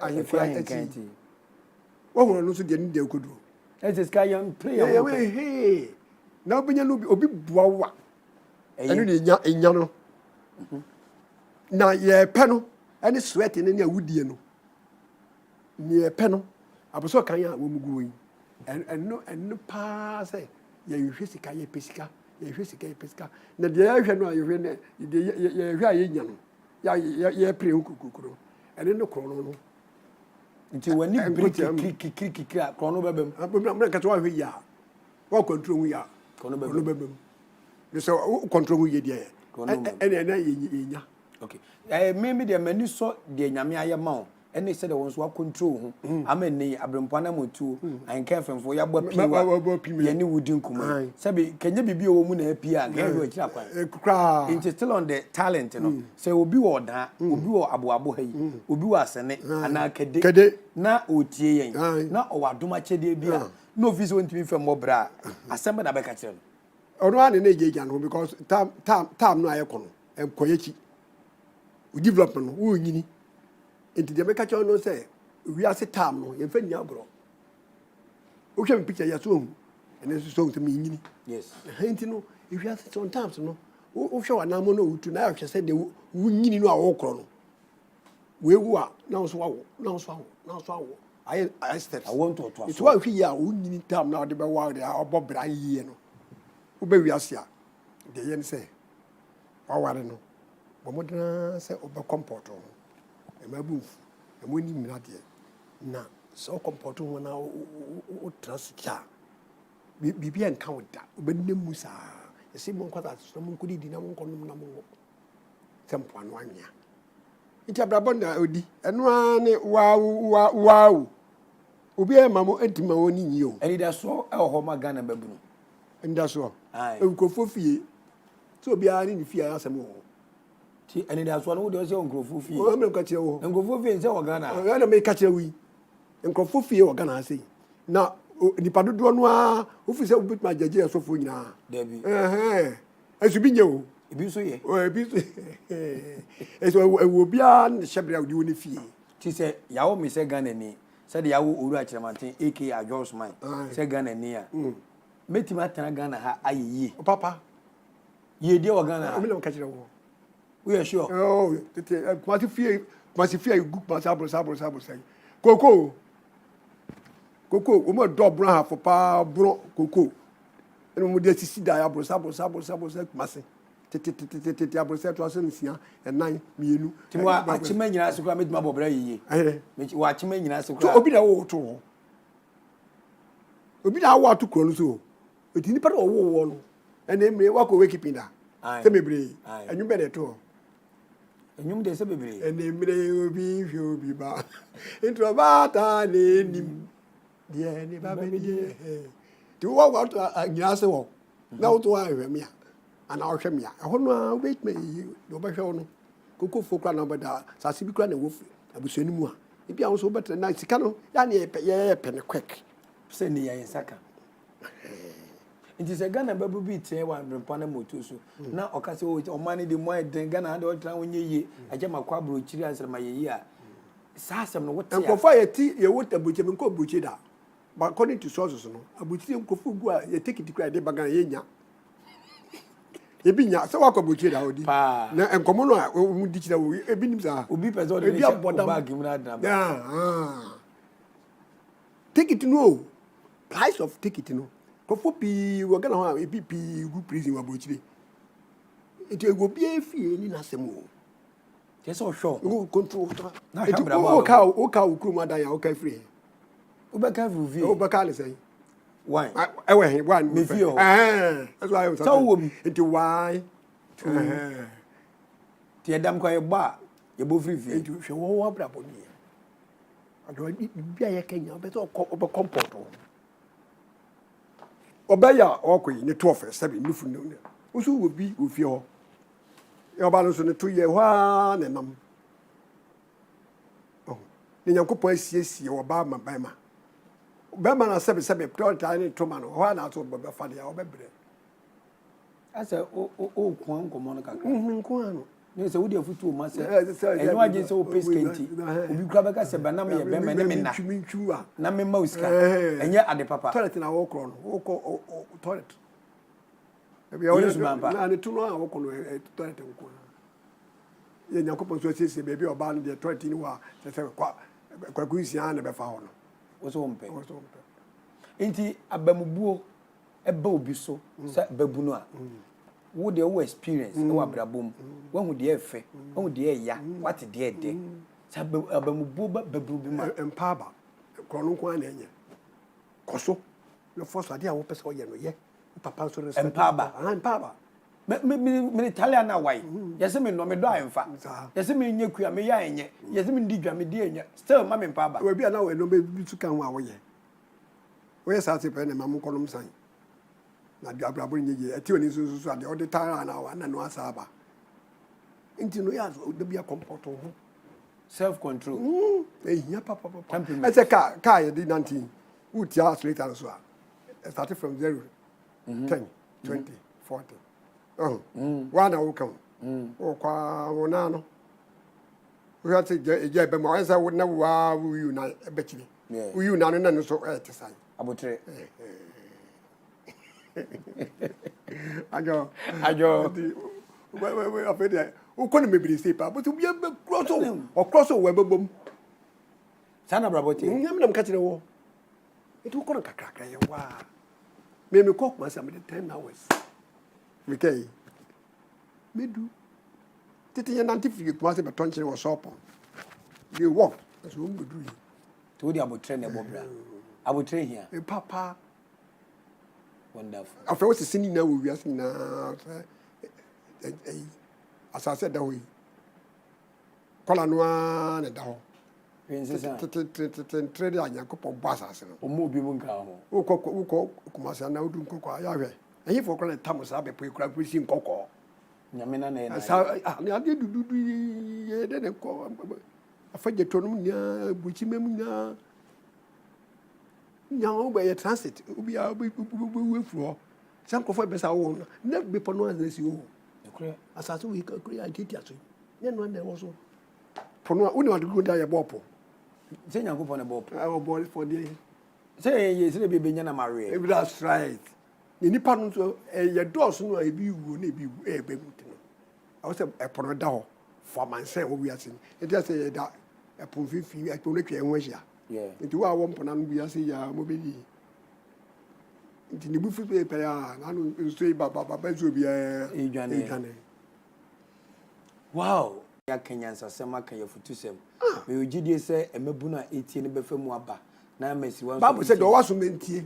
I have frightened. Oh, no, so didn't they could do. It's a sky young player. Hey, now be a be boa. And in Yano. Now, yeah, panel, and it's sweating in your woody. Near panel, I was so kind of going. And no pass. Yeah, you physica, ye pisca, ye physica, pisca. The direction where you win it, yeah, play cuckoo. And in the chrono. Until when you click, chrono, I'm not catch why we are. What control we are. Chrono. So control we are. And okay. Maybe the menu saw the Yamia Mount, and they said there was what control. I mean, Abrempong and careful for your boy, any wooden command. Sabi, can you be a woman happy again? It's still on the talent, you know. So we'll be all that, we'll be Abu Abu, we'll be was and I can na Uti, not or do much a no visa went to be from Mobra. Assemble a back. Or one in a because time no icon and Koyachi. We development, who you into the American no say, we are set time no, you find your bro. We can picture your soon, and this is so to me. Yes, you know, if you have sometimes, no, who show an amono to now, she said, we need no our chrono. We were now swallow. I steps. I want to. It's why we are who need time now, the Bawa, the Bob Bray. Baby, Asia, the yen say, "Oh, no, but what say over comport and my booth, and we need not yet. Now, so comport when I trust ya. Be encountered that, but no musa, the same one that someone could eat in a one. Some one year. It's a brabanda, Odi, and run wow. Ubi a mamma and to my own in you. And it is so our home gun and baboon. And that's all. I go for fee. So be I in fear as a more. And that's one who does your go for fee. I'm not catch you and go for fee and say, Ghana. I'm going to make catch a wee and go for fee or Ghana. Say now, the Padua, who is with my judge so for now. Debbie, as you be you. If you or as well, will be on the shepherd of the fee. She said, Yao, Miss Ganani, said Yao Urachamantin, a.k.a. George Mine, said Ganania. Meti matana Ghana ha ayi. Papa. Ye dey Ghana. Me no catch you. We are sure. Oh, must fear good sabo say. Coco, we mo do bro for pa bro coco. And we dey see da abro sabo say mase. Tete abro say to aso nsia and 9 mienu. Ti wa achima nyina so kwa meti mabobra yiye. Me wa achima nyina so kwa. So obi da wo to. Obi da wo to kro so. But you never know, and then me walk away keeping that. Tell me, Bray, and you better too. And you may say, and then will be back into a bata name. Dear, never be to walk out a glass now to I me, and I'll show me. I won't wait me, no better. Coco for crown over the Sassibi crown and wolf. I will send more. If you also better nice canoe, yeah, pen a quick. Send the in Saka. It is a Ghana baby beat, say one Abrempong so. Now, Ocasio, or money the more than Ghana and all town when ye, I jam a quabro chili as my year. Sasam no what? And Kofa yeti ye wote buche me ko buche da. But according to sources no, abuchi nkofu gu a ye take it cry de bagan ye nya. Ye bi nya so wa ko buche da odi. Na enkomo no a mu di kira wo e bi nim sa. Obi person dey share bag mu na dam. Yeah. Take it no. Price of ticket no. Kofu pi wo gana ho a e bi pi gu prison wa buche. It go be a fee ni na semo. Just so sure. Go control. Na It habra o ka ukru da ya o ka free. Ubeka review. O baka le say. Why? One. Me feel. That's why I was saying. Into why? Ti edam kwa ye ba, ye bo free free. Into she wo abra boni. Ado bia ye Kenya, be so obe comfort. Obeya okoi ne 12 7 nufu no. Usu wo bi wo fie ho. E oba no so ne to ye hwa ne nam. Oh. Ni Nyankopon asiesie wo ba ma ban ma. Bema na sebe priority ni to man ho na to be fa de ya obebre. Asa o kwan komo no kakra. Nkwan no. Ne se wodi afutu o ma se. Enyo agye se o peskenti. Obi kura beka se bana me ye bema ne me na. Na me ma usika. Enye ade papa. Toilet na wo kro no. Wo ko toilet. Ebi Yes, o man, na ne tu no a wo ko no toilet nkwan. Ye Nyankopon so siesie be bi oba no de toilet ni wa se kwa kuisia na be fa ho no. Oso mpe. Enti abamubuo eba obi so sa babu no a wo de wo experience e wa brabom wo hu de efe wo hu de eya what de de sa abamubuo babu bi ma empaba krono kwa na enye koso no force ade a wo pese o ye no ye papa so respect empaba me Italian na why yese me no me do amfa yese me nye kua me ya enye yese me ndi dwa me di enye still ma me empaba we bia na we no be bitu kan ho a wo ye we sa te pe ne ma mu konom san na di abrabo nye ye ati oni so ade o de tara na wa na no asaba nti no ya de bia comfort ho self control ya papa I say ka ye di 19 uti hours later so a started from 0 10 20 40 one hour come o kwa wona no we have to je be mo say na wa you na be chiri you na no so e te sai abotre ajo we afede o ko na me bi say pa but we cross we be bom sana brabote nyam na mka kire wo etu ko na kakra ye wa me ko kuma say me 10 hours okay me do titi ya nanti fi kuma say be tonche wo shop dey work so we do it to di abotre na bobra abotre hia e papa wonderful afa wo sisi ni na wo wiase na asase da ho kola no na da ho trade anya ko po asase no omo bi mu nka ho wo kuma sa na odu nkoko ya hwe eyi fo kola tam sa be po kura prisi nkoko nyame na na sa ni ade dudu ye de ko afa je tonum nya buchi mem nya nyawo be ye transit obi a we furo san ko fo be sa wo na be pono as si wo kure asase we kure ya titi aso ne no na wo so pono uni wa dugu da ye bopo se nyanko pon e bopo I was born for the se ye se be nya na mare that's right ni nipa no so ye dos no e bi wu na e bi wu e be muti no I was e pono da ho for man say wo wi asin e dey say da e pon fifi e pon twa enwa hia nti wa wo mpona no bia se ya mo be yi nti ni bu fi pe ya na no so e baba zo bia e dwane wow ya Kenya nsasema kan ya futusem me ogidie se emabu na etie ne befa mu aba na masi wan Bible say do waso mentie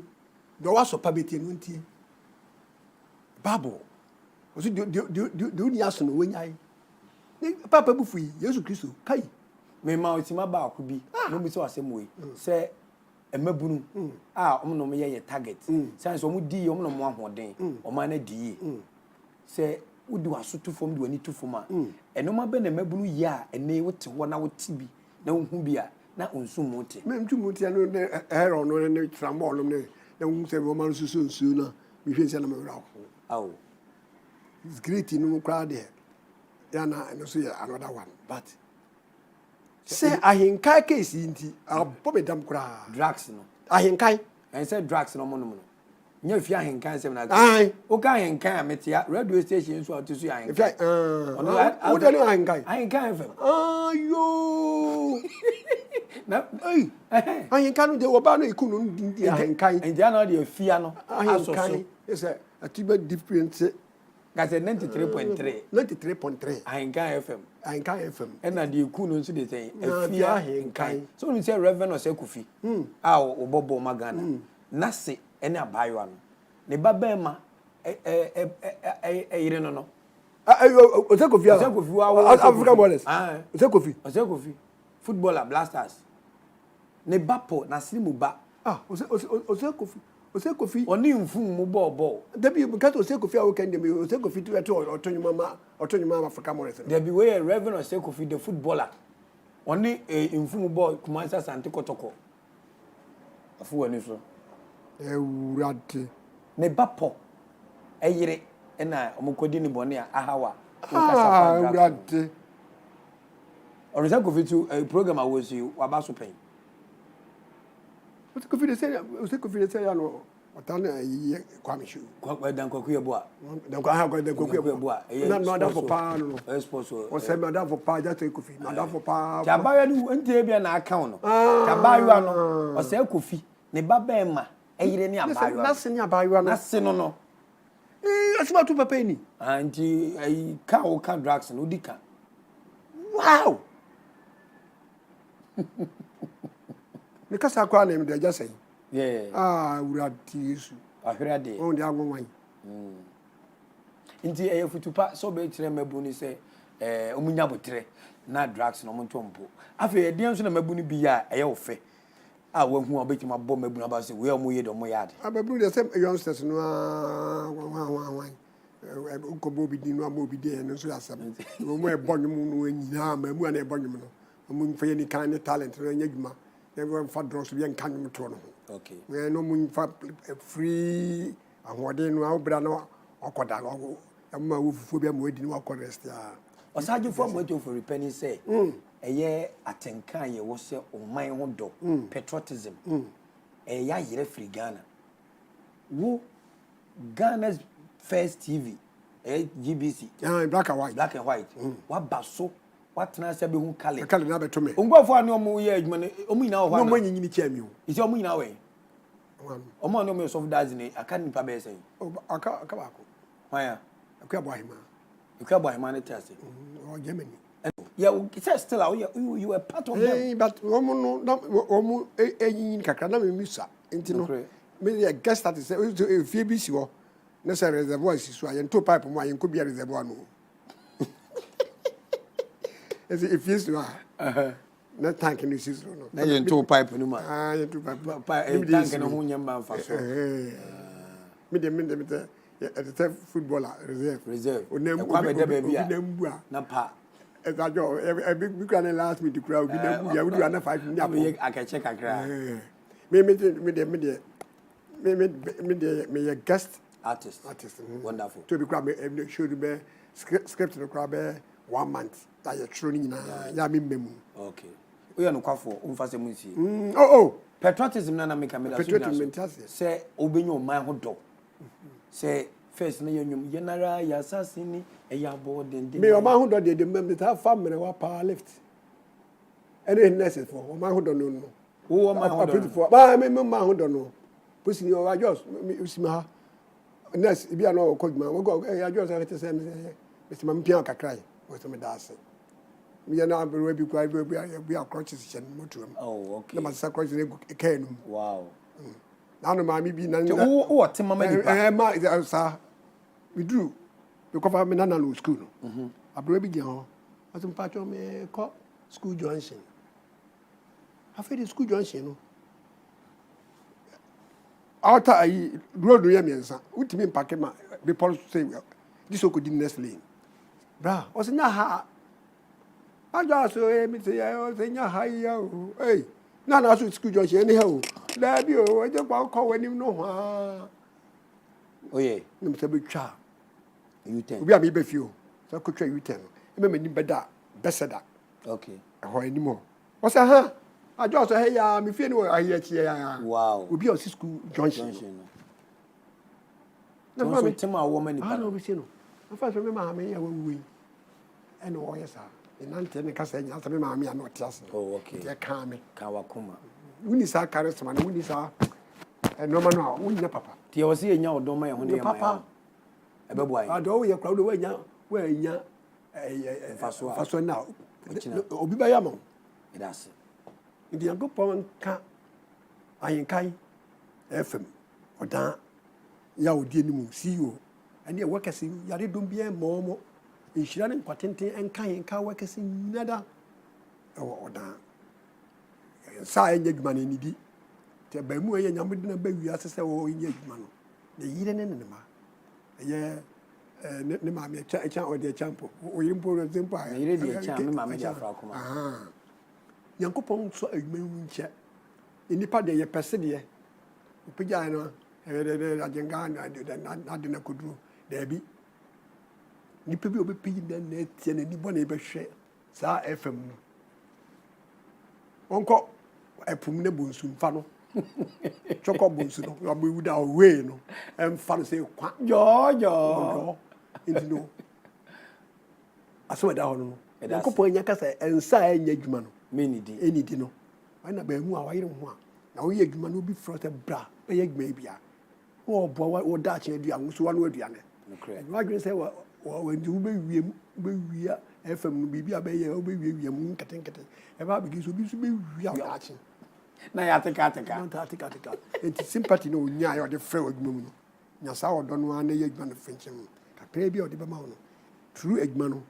do waso pa betie no ntie Bible oso do ni aso no wanyai ni papa bufu Yesu Kristo kai me ma otima ba akubi no bi so asem we se emabunu omno me ye target sense omu di omno mo ahoden oma na di se wudi wasoto fom di wani to fom a enoma be na emabunu ya ene wote ho na wote bi na hu bi a na onsum wote me mtu muti no hero no ne trambo no ne na hu se Roman susu na mi hwe se na me ra oh it's great no crowd there ya na no so another one but Say Ahenkan case inti abobe dam kura. Drugs no. Ahenkan. And say drugs no mo no. Nya fi Ahenkan sem na. Ai. O ka Ahenkan metia radio station so otusu Ahenkan. If I what tell you Ahenkan? Ahenkan FM. Ayo. Na Hey. Ahenkan de oba no ikunu ndi Ahenkan. Enja na de afia no. Ahenkan. Yes a tiba different. Got 93.3. 93.3. Ahenkan FM. Ahenkan FM. And the cool no say say afia Ahenkan. So we say Reverend or say Kofi. Ah obobo magana. Nase ene abayo ano. Ne babema ire no no. Ose Kofi. Ose Kofi wa African Ballers. Ah. Ose Kofi. Ose Kofi. Footballer Blasters. Ne bapo na slimu ba. Ah, Ose Kofi. Ose Kofi. Oni mfum mu ball. Debi because Ose Kofi awo kende me Ose Kofi to otonyuma African Ballers. There be way Reverend or say Kofi the footballer. Oni mfum ball Kumansa Sante Kotoko. Afu ani so. Ewurade. Ne bapo eyire na omukodi ni bone a ahawa. Ewurade. Orisa Kofi to program awosi wabaso pen. Ose Kofi de say no otana yi kwamishu. Kwa dan kwaku yebo a. Dan kwa ha kwa dan kwaku yebo a. Na da for pa no. Sports o se me da for pa just Kofi. Na da for pa. Tabayo ni ente bia na account no. Tabayo ano o se Kofi ne baba ema eyire ni abayo. Na se ni abayo no. Na se no no. Asuma tu papa ni. Anti ai ka o ka drugs no dika. Wow. Me kasa kwa na me de just say. Yeah. Urati Yesu. Ahwere de. On de agwon. Nti futupa so be kire mabu ni se omunya botre na drugs no monto mpo. Afa ye den so na mabu ni bi ya ofe. Wahu obeki mabọ mabu na ba se we omo ye do mo yade. Ababu de sem youngsters no ukobo bi di no amobi de no so yasem. Mo e bonwum no anyina mamu na e bonwum no. Mo mfa ye ni kan ni talent no anya dwuma. Never fa drugs bi en kanwum to no. Okay. We no mun fa free ahode no awbra no okoda no amma wufufu bi amodi no akorest ya. Osaje for mo to for repenting say eye Ahenkan ye wo se oman ho do patriotism ya yire free Ghana wo Ghana's first TV GBC black and white what baso what na se be hu kale na beto me ongofo ani omo ye adwuma ne omo nyina ho no mo nyini chiami o isi omo nyina we omo no me so dads ni aka nipa be sen aka bako waya akwa boahima ne tase o Germany yeah it's still you were part of them but omo enyin kakra na me misa enti no me guest that is if be si ho na say reservoir si so ayen to pipe mo ayen ko bia reservoir no if you so na tank ni si so no na yen to pipe no ma yen to pipe tank no ho nyamba mfa so me de the footballer reserve kwa be de baby a na pa ezajo e big can last me the crowd bi na bu ya we do na 5 ni apo akache kakra me guest artist wonderful to be crowd me show be script no crowd be 1 month that you training na ya me memu okay we no kwafo umfase munsi patriotism na make me da so say obenyo man ho do say first na yanyum yenara ya sasini eyabo dende me o man ho do de mem ta family wa power lift any necessary for o man ho do no o man ho do ba me man ho do no pusi ni o just usima ha nurse bi ana o kojuma we go ya just say me say me pian kakrai o so me da ase me na abro bi kwa bi crutches chen motuam okay na ma sa crutches e kaenu wow na no ma mi bi na o te mama di pa ma sa we do we cover me na no school no abro bi gian ho aso mpacho me ko school junction afi the school junction no outer ayi road no yemiensa utimi mpake ma be police say this o could di next lane bra o se nya ha aja so me say o se nya ha ya o na so school junction any ha o da bi o e je kwa ko wani no ha oye ni me say be twa U10 obi am be fio so ko twa U10 e me mani beda beseda okay ho animo Osa ha. I just say ya me feel no I hear ya. Wow. We be on school junction. Na So me tema woman ni pa. No be say no. Na fa me ma me ya we. E no o yes ah. E nante ne kasa nya sa me ma me ya no tiase. Oh okay. Ye kan me. Ka wakoma. Wuni sa charisma na wuni sa no ma no wuni papa. Tie wo se nya odom ma ye ho ne papa. Ebebo ayi. Ado ye crowd we nya faso na. Obi ba ya mo. It does. Ndi Yankopɔn ka Ahenkan FM odan ya odi enimu CEO ene workers yare dom bia momo nhira ne nkwatenten enka Ahenkan workers nyada odan sa enye dwuma ne nidi te ba mu ye nyamde na ba wi asese wo enye dwuma no ne yire ne ne ma ye ne ma me cha odi champo o yire mpo no tempo Ne yire di cha me ma me di afra koma. Yankopɔn so adwuma nkyɛ nipa de yɛ pɛse deɛ opagya no agenga na de na koduro daabi nipa bi obepi na etie na ni bɔ na ebɛhwɛ saa FM no onko epum na bonsu mfa no choko bonsu no abewu da we no emfa no se kwa jojo ndi no aso da hono no Yankopɔn nya kasa ensa enya adwuma no enidi no ana ba hu a wayere ho a na wo ye adwuma no bi front bra be ye adwuma bia wo bo wo da che adua wo so wa no adua ne no adwene se wo ndi wo be wia FM no bibia be ye wo be wia mu nketenkete e ba bi so bi so be wia wo da che Na ya teka enti sympathy no nya ya de frɛ adwuma mu no nya sa wo do no ana ye adwuma no fenkyem kakra bi o de be ma wo no true adwuma no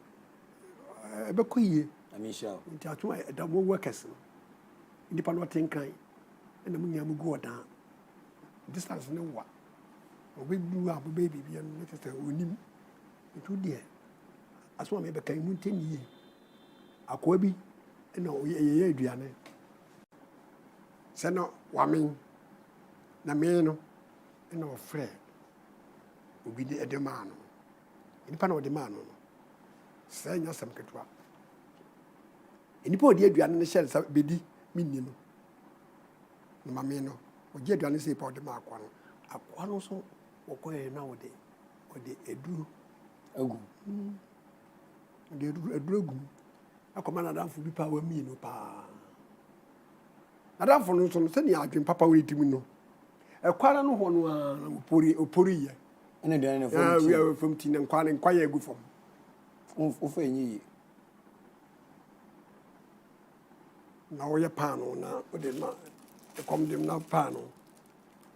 e be koyie Amisha. Nti atu da mo workers nipa no tenkan na mu nya mu go dan distance ne wa obi du a obi bibia no tete onim ntu die aso me be kan mu ntenie akoa bi na ye aduane se no wa men na me no na ofre obi de edema no nipa na odema no se nya sam ketwa enipa odi aduane ne hyɛ sa bedi minni no na mame no ogi aduane sɛ ipa ɔde ma akwa no so wɔkɔɛ na ɔde eduru agu de eduru agu akɔma na danfo bi pa wa mi no pa na danfo no so no sɛ ni adwen papa wɔ etimu no ɛkwara no hɔ no a opori yɛ ene aduane no fom ti na nkwa yɛ agu fam wo fa enyi na woyɛ paano na wode na ɛkɔm dem na paano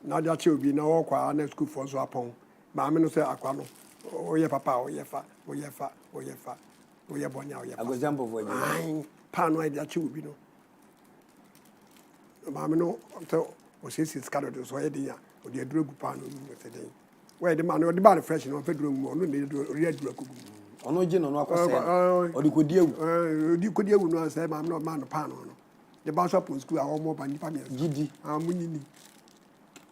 na wode akyɛ obi na wɔkɔ a na sukuufoɔ so apɔn maame no sɛ akwa no woyɛ papa a woyɛ fa woyɛ bɔne a woyɛ fa agozampo paano a de akyɛ obi no maame no sɛ ɔsiesie sika no de so ɔyɛ den a ɔde aduro agu paano mu sɛ den wɔyɛ de ma no ɔde ba no fresh no ɔfɛ duro mu ɔno ne ɔde aduro agu mu ono gye no akɔsɛ ɔde kodi awu no sɛ maame no ɔma no paano no the bounce up on school a wɔn ba nipa mi gidi munini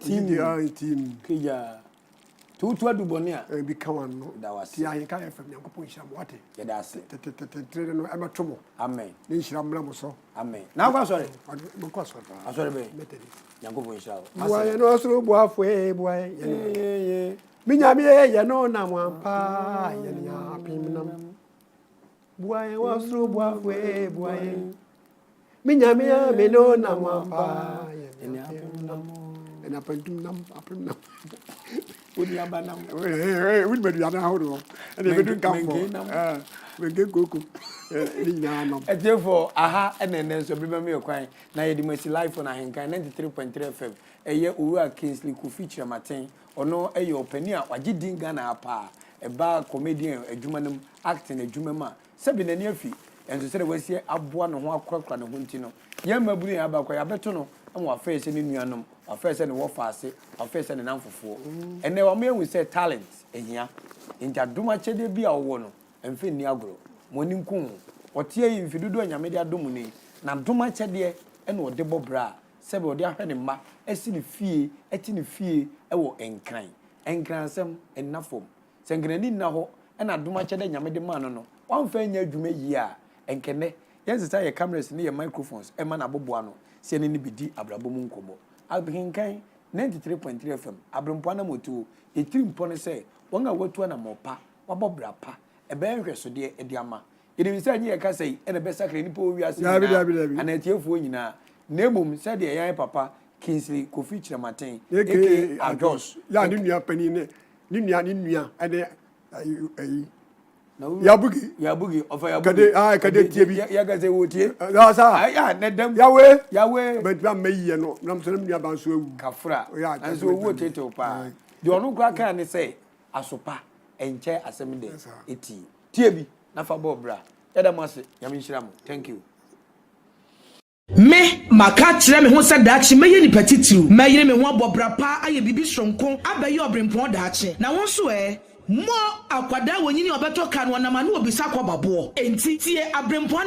team kija tutu adubɔne a bi ka wan no da wase ti Ahenkan FM Nyankopɔn hyira mo wate yɛda ase tetetetere no ɛbɛto mo amen ne hyira mmra mo so amen na akɔ asɔre mo kɔ asɔre asɔre bɛ metedi Nyankopɔn hyira buaye no soro buafo buaye ye minyame ye no na mo ampa ye ne apim nam buaye wo soro buafo buaye minyame me no na mo ampa ye ne apim nam na pantum nam apim nam odi abanam we bedu yana hodo e dey bedu kampo menge koko ni nyano etefo aha enene so beba me kwan na ye di masi live na Ahenkan 93.3 FM eye owura Kingsley ku feature maten ono eye opani a wage dinga na apa eba comedian adwuma nam acting adwuma ma sebi na ni afi enso sere wasie aboa no ho akrakra ne ho ntino ye maburu ya ba kwa ya beto no ama afa se ne nuanom afa se ne wo faase afa se ne namfofo ene wa me hu se talent ehia nja duma chede bi a wo no emfe ni agoro moni nku otie yi mfidudu anyame de adomu ni na duma chede ene ode bobra sebe ode ahwe ne mma esi ne fie eti ne fie ewo enkransem enafom sengrani na ho ena duma chede nyame de ma no no wamfa nya adwuma yi a enkene yes say your cameras ne your microphones e ma na boboa no se ne bi di abrabo mu nkomo Ahenkan 93.3 FM Abrempong Anamotu etirimpo ne say won a watu na mopa wabobra pa e be nhweso de e diama edi bi say ye ka say e na be sakre ni po wiase na anatiefuo nyina nemum say de yan papa Kingsley Kofi Chiramaten aka Ajos ya ni nua pani ne ni nua ene Yabugi of a kade tie bi ya ga say wotie sa ya nedam yawe but ba meyi no nam so nua ban so awu kafra and so wo tete pa de onu kra kan ne say asopa enche asem de eti tie bi na fa bobra ya da mase ya minhira mo thank you me maka kire me ho se daachi meye ni petitiu meyire me ho abobra pa aye bibi sonko abaye Abrempong daachi na won so mo akwada wonyini obeto kan wonama na obisa kwababo enti tie Abrempong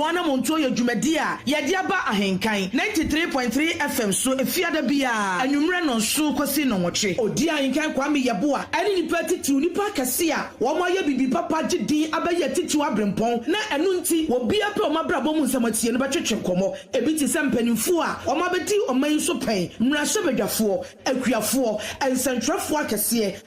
Anamontuo ye dwumadi a ye de aba Ahenkan 93.3 FM so efiada bia anwumre no so kwasi no nwoche odi Ahenkan kwa me yebo a ani ni petitiu nipa kase a wo mo ye bibi papa gidi abaye titiu Abrempong na enu nti wo bia pe o mabrabo mu nsamatie no betwetwe komo ebi ti sempanimfu a o mabedi o man so pen mrashe bedwafo akuafo ensentwafo akase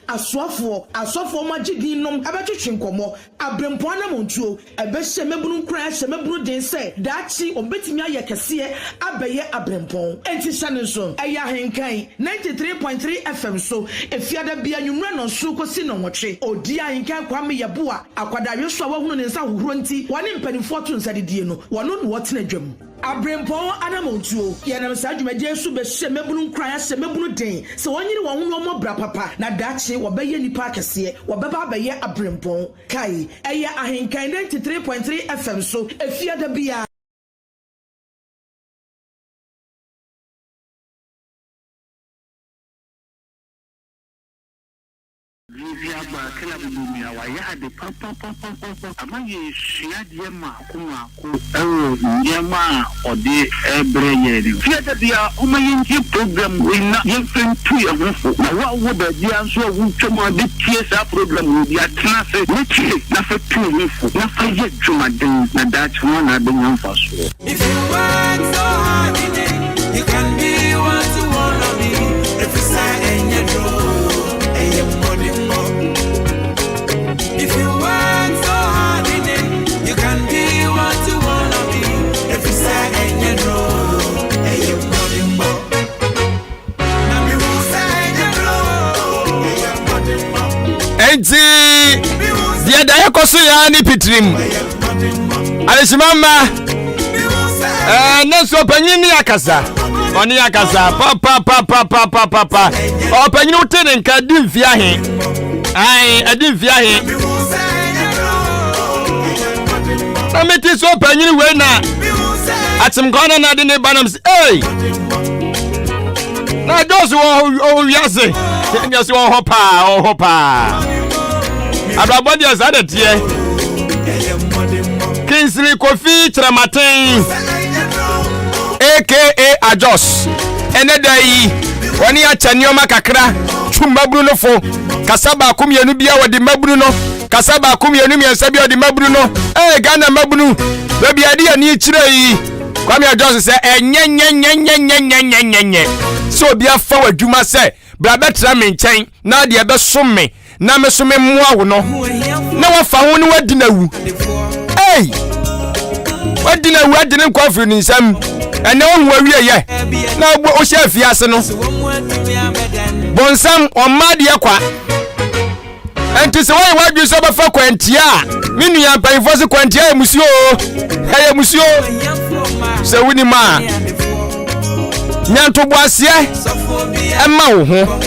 asofo magidi nom abetwetwe nkomo Abrempong Anamontuo ebehye mebunu nkran hye mebunu den se daachi obetimi aye kase abaye Abrempong enti sane so eya Ahenkan 93.3 FM so efiada bia nwumra no so kosi no nwotwe odi Ahenkan kwa me yebo a akwadahwe so a wahunu ne nsa hohoro nti wane mpanimfo to nsadedie no wono no wotena dwam Abrempong Anamontuo ye nam sa dwumadie so behye mebunu nkran hye mebunu den se wonyiri won no mo bra papa na daachi wobaye nipa kase wobaba abaye Abrempong kai eya Ahenkan 93.3 FM so efiada bia Vivia ba kila bumia wa ya de papa ama ye shia de ma kuma ko ye ma ode ebre ye ni fiata dia o ma yin program we na ye fen tu ya ho na wa wo da dia so wu twema de tie sa program we dia tena se ne tie na fa tu ni fu na fa ye twema den na da twema na de nyam fa so if you work so hard in it you can be what you wanna be if you say in your draw if you work so hard in it, you can be what you wanna be. If you say and you know, and you know now me who say and you know, enti dia da yakoso ya ni pitrim alisimama na so panyini akasa oni akasa papa o panyini utene nka dimfia he ai adimfia he na meti so panyini we na atimkona na de ne banam hey na just wo wiase ndia so hopa abrabodi azade tie Kingsley Kofi Chiramaten aka Ajos enedai woni acha nioma kakra twumabru no fo kasaba akumienu bia wodi mabru no kasaba akumienu miensa bia wodi mabru no Ghana mabru baby ade ani kire yi kwame Ajos se enyenyenyenyenyenyenyenyenye so bia fa wadwuma se bra betra me nchen na de be somme na me so me moa wo no na wafa ho ne wadinawu wadinawu adine nkwafu ni nsam ene wo ho awie ye na o hye afiase no bonsam omade kwa enti se wo wadwi so befa kwantia minu ya panfo se kwantia emusio emusio se wuni ma nyanto boase ema wo ho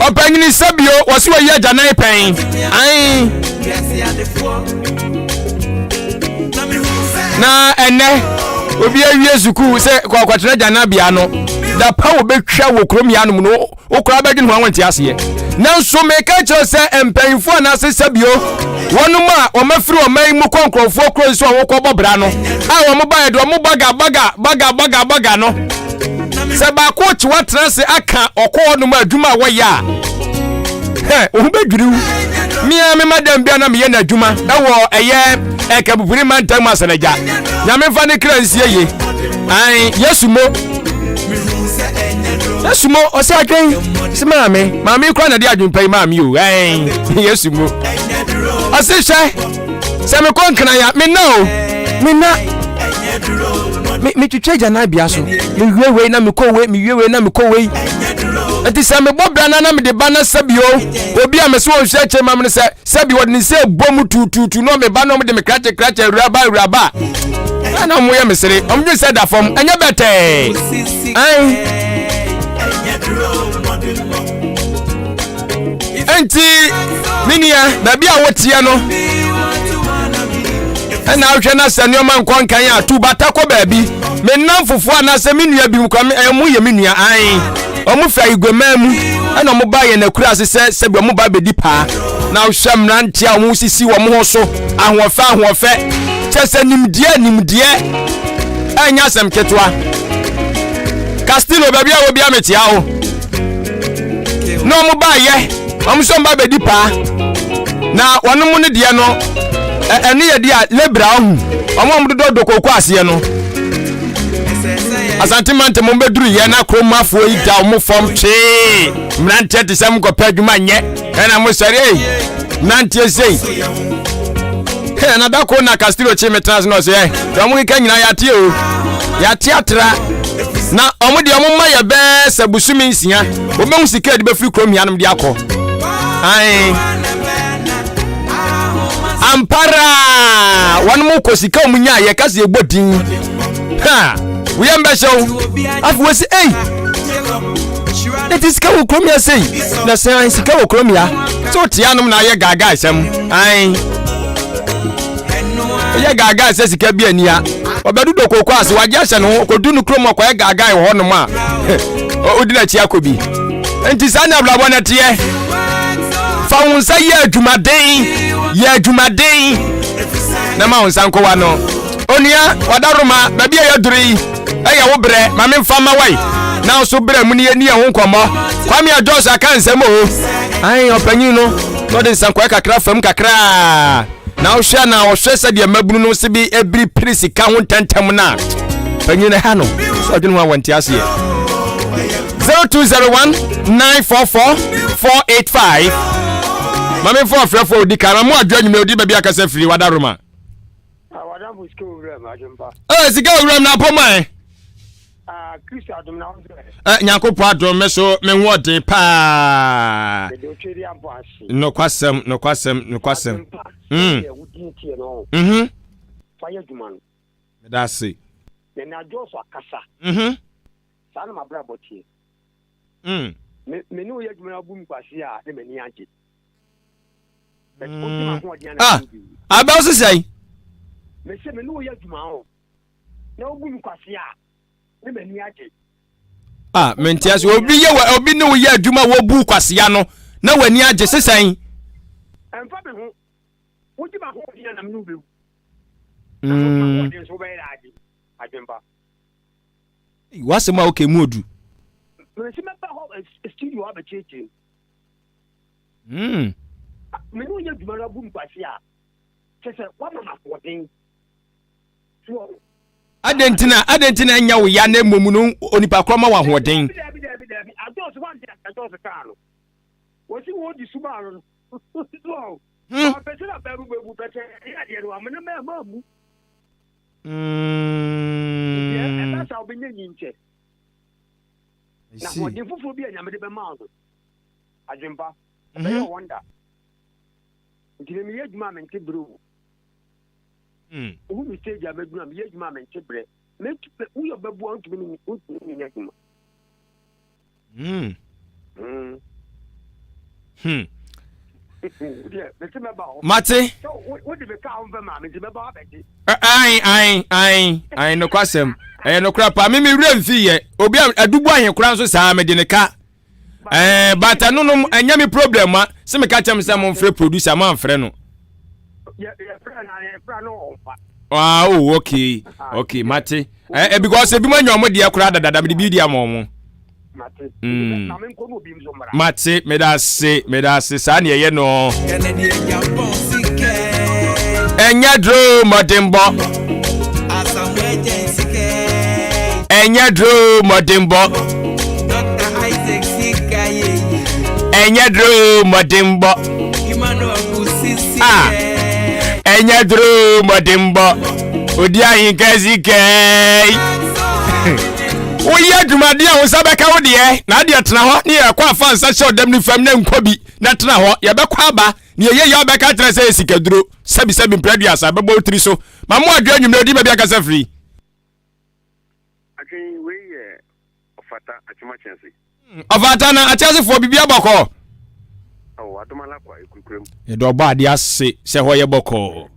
opanyini sabio wasi wa ye janan pen ai na ene obi awie zuku se kwakwatena jana bia no da pa wo betwa wo krom ya no no okra badwin ho anwante ase nanso meka cho se empanfo na se sabio wonu ma o mafiri o man mu konkrofo kro so wo kobobra no a wo mo ba edo mo baga no se ba ko chi watra se aka okọ no ma adwuma wo ya o bedwiri mi madam bia na me ye na adwuma e wo eye eka bupuri mantam asenaja nyame fa ne kra nsie ye ai yesu mo ose adwen se maame kwa na de adwumpai maame o ai yesu mo ose hwe se me konkana ya me na me twetwa jana bia so me hwewe na me kowe me hwewe na me kowe ati se me bobra na me de ba na sabio obi a me so hwe che mam ne se sabi wode ne se bom tututu no me ba no me de me krache raba na mo ye me sere omje se da fom anya bete ai enti minia na bia wotie no na ahwe na sanoma nkonkan ya tu bata ko baabi me nam fufu ana se menua bi nkwa mu ye menua ai omu fa igwema mu na omu ba ye na kura se bi omu ba bedi pa na hwam na ntia omu sisi wo mu ho so ahofe chese nimdie anya sem ketwa Castillo baabi a wo bia metia ho no omu ba ye omu so ba bedi pa na wonu mu ne de no eni ye dia lebra hu omo do kokko ase no asante mante mo beduru ye na kromafo yi da omo fom twe mrante te sam ko padwuma nye na mo sare mrante sei na da ko na Castillo che metrans no se do mo ka nyina ya teatra na omo de omo ma ye be sabusumi nsia obehu sika de be free krom ya no de akọ ai ampara wan mu ko sika omunya ye kase egbodin ha we am be show afu we say it is kawo kromia say na say sika wo kromia so tianum na ye gaga asem ai ye gaga say sika bia nia obedu do kokko ase waje ase no kodunu kromo ko ye gaga e ho no ma odi na chi akobi enti sana blabo na tie fa wonsa ye adwumaden na ma wonsa nko wa no onia wadaruma babi ya duri eya wo bre ma me mfa ma wai na so bre mu ne ho nkomo kwami ajos aka nsem o ai opanyin no de nsanko kakra fam kakra na wo hwe na wo hwe se de mabunu no se bi ebri prisi ka ho tantam na panyin ha no so adwunu wa wanti ase 0201944485 Mami for di karamu adwa nyime odi bia kasa firi wadaroma. Wadamu sika owuram ajumpa. Sika owuram na poman. Kristo adum na onse. Nyankopɔ adom me so me ho ode pa. De otweri ampo ase. No kwasem. Fire duman. That's it. Na ajoso akasa. Sana mabra botie. Me no ye dwuma bu mkwase a de mani anje. Aba o say me se me no ye dwuma o. Na obu mkwase a de mani anje. Mentias obi no ye adwuma wo bu kwase ya no na wani age sesan. Emfa me ho. Woji ba ho dia na me no bewu. So be ade. Ajemba. Wase ma okay mu odu. Me se me ba ho studio aba cheche. Me no ye dwuma na bu mkwase a. Chese wa mama kodin. So Adentina nya wo ya na momu no onipa kroma wa hoden. Ados wan dia ados karo. Wo si wo di suba no. So. Pese na bebu pese ya dia no amena me mamu. Ya esa obi nyi nche. Na wo di fufu bi anya me de be ma so. Ajempa. Be yo wonder. Ndile mi yeduma me ntibru. Who we say ya beduna me yeduma me ntibre. Me who your bebu on to me nyakuma. Mate. What did the cow of mamma to be baba? I no kwasem. No crap. Me remfi ye. Obi adubu ahen kura so saa me de ne ka. But no anya me problem a. Se me ka chem se mo free producer man frɛ no. Oh, okay. Okay, Mate. Because ebi man nyomo de kura dada me bi dia mo. Mate, me da se sa ne ye no. Enya dro modimbo. Enya dro modimbo. Dr. Isaac Sikaye. Enya dro modimbo. Ah. Enya dro modimbo. Odi Ahenkan zike. Oye adwumade a wo sabeka wo de na de tena ho ne ye kwa fa nsa show dem ni fam na nkobi na tena ho ye bekwa aba ne ye ye obeka tena se sikaduro sabi mpraduasa bebo tri so ma mo adwa nwumre odi ba bia kasa free Akin we ye ofata achima chense ofata na achase fo bibia boko oh adomala kwa ekukurem ye do ba de ase se ho ye boko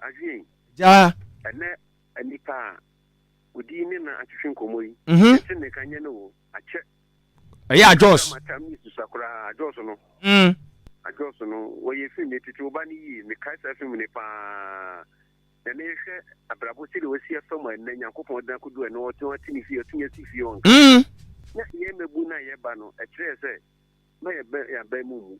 akin ja enipa odi ni na atwhwe nkomoyi ne kanye no ache ya Jos matami susakura Jos no Jos no wo ye fi metiti obani yi me kai sa fi me pa ene hwe abrabo ti de wasi afama na Nyankopon dan kudu ene o to atini fi otunya ti fi on na ye mebu na ye ba no e kire se na ye ba mu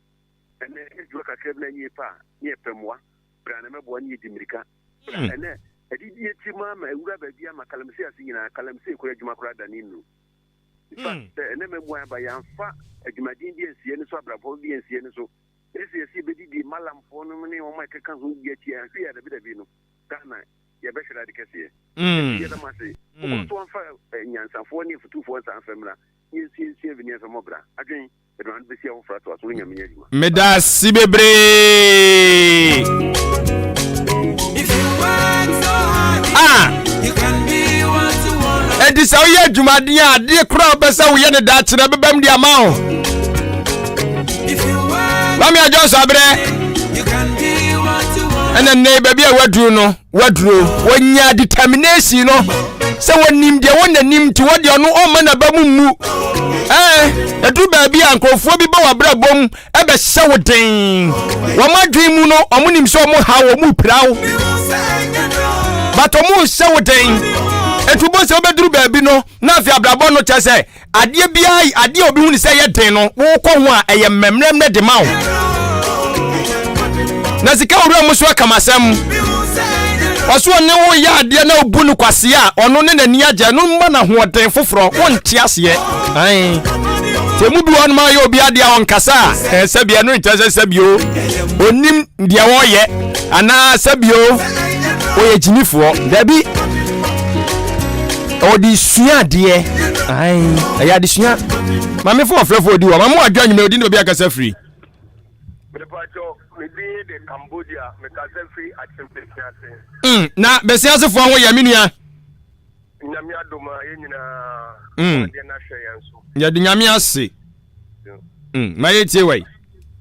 ene eju ka kre na ye pa ye pemwa bra na mebo ni dimirika ene edidi eti mama ewura ba bia makalamsi asinyina kalamsi ko adwuma kora daninu ene memu aba yamfa adwumadin bi ensie ne so abrafo bi ensie ne so esi bedidi malamfo no ne o makeka ho bi ati anhwe ya dabi no kana ye be hwera de kese ye da mase ko to anfa nyansafo ne futufo nsa famra yensie bi ne fa mobra adwen edwan be sia ho fra to aso nyame adwuma meda sibebre. You can be what you want. Edi sa oye adwumade a de kra obesa wo ye ne da kire bebam de ama o. If you want, Mami ajo abre. you can be what you want. Ene ne baby a waduro wonya determination no se wonim de wonanim ti wode ono o ma na ba mu edu baby a nkrofo bi ba wabra bom e be hye woden wo madwen mu no omunim so mo ha wo mu prawo but omu hye woden etu bo se obeduru baby no na afi abrabo no chese ade bia ade obi hu ni se ye den no wo kɔ ho a eye memrem ne de ma wo na sika wura mu so akamasem oso ne wo ya ade na obu no kwase a ono ne nani agye no mma na hoɔden foforo wonte ase ai temu bi won ma yo obi ade a onkasa sabia no ntase sabio onim dia wo ye ana sabio o ye jinifo dabi odi sua de ai ya de sua ma me fo frefo odi wo ma mo adwa nyime odi no obi akasa free de Cambodia me kaze free action na besiase fo ho ya menua nyame adoma ye nyina de na hwe yanso ya de nyame ase ma ye tie wai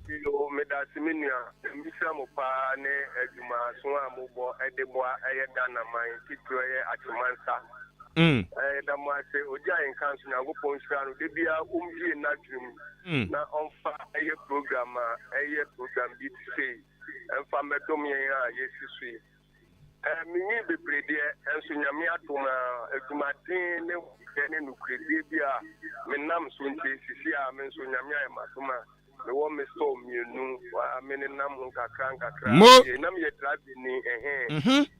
yo me da simenua mbisa mo pa ne adwuma so amobo edeboa eye dana man kitro ye atumansa da mo ase oji Ahenkan so Nyankopon hira no de bia umhie na dwum na onfa eye program bi say enfa medom yen a yesisui minyi bebrede enso nyame atoma adwumaden ne nukrede bia menam so nte sisi a men so nyame ayematoma me wo me so mienu wa menenam nkakra nam ye drive ni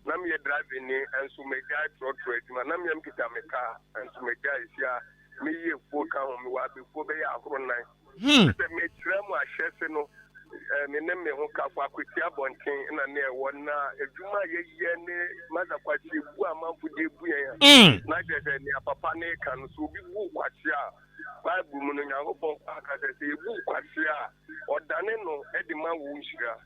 nam ye drive ni enso me guy trotro adwuma nam yam kita me car enso me guy sia me ye fo ka ho me wa be fo be ya ahoro nan se me tremu ahye no me me ho ka kwa kwiti abonten na na e wona adwuma ye ne maza kwachi bu amanfu de bu yen na je ne papa ne kan so bi bu kwachi a Bible mu no Nyankopon aka se bu kwachi a odane no e de ma wo nhira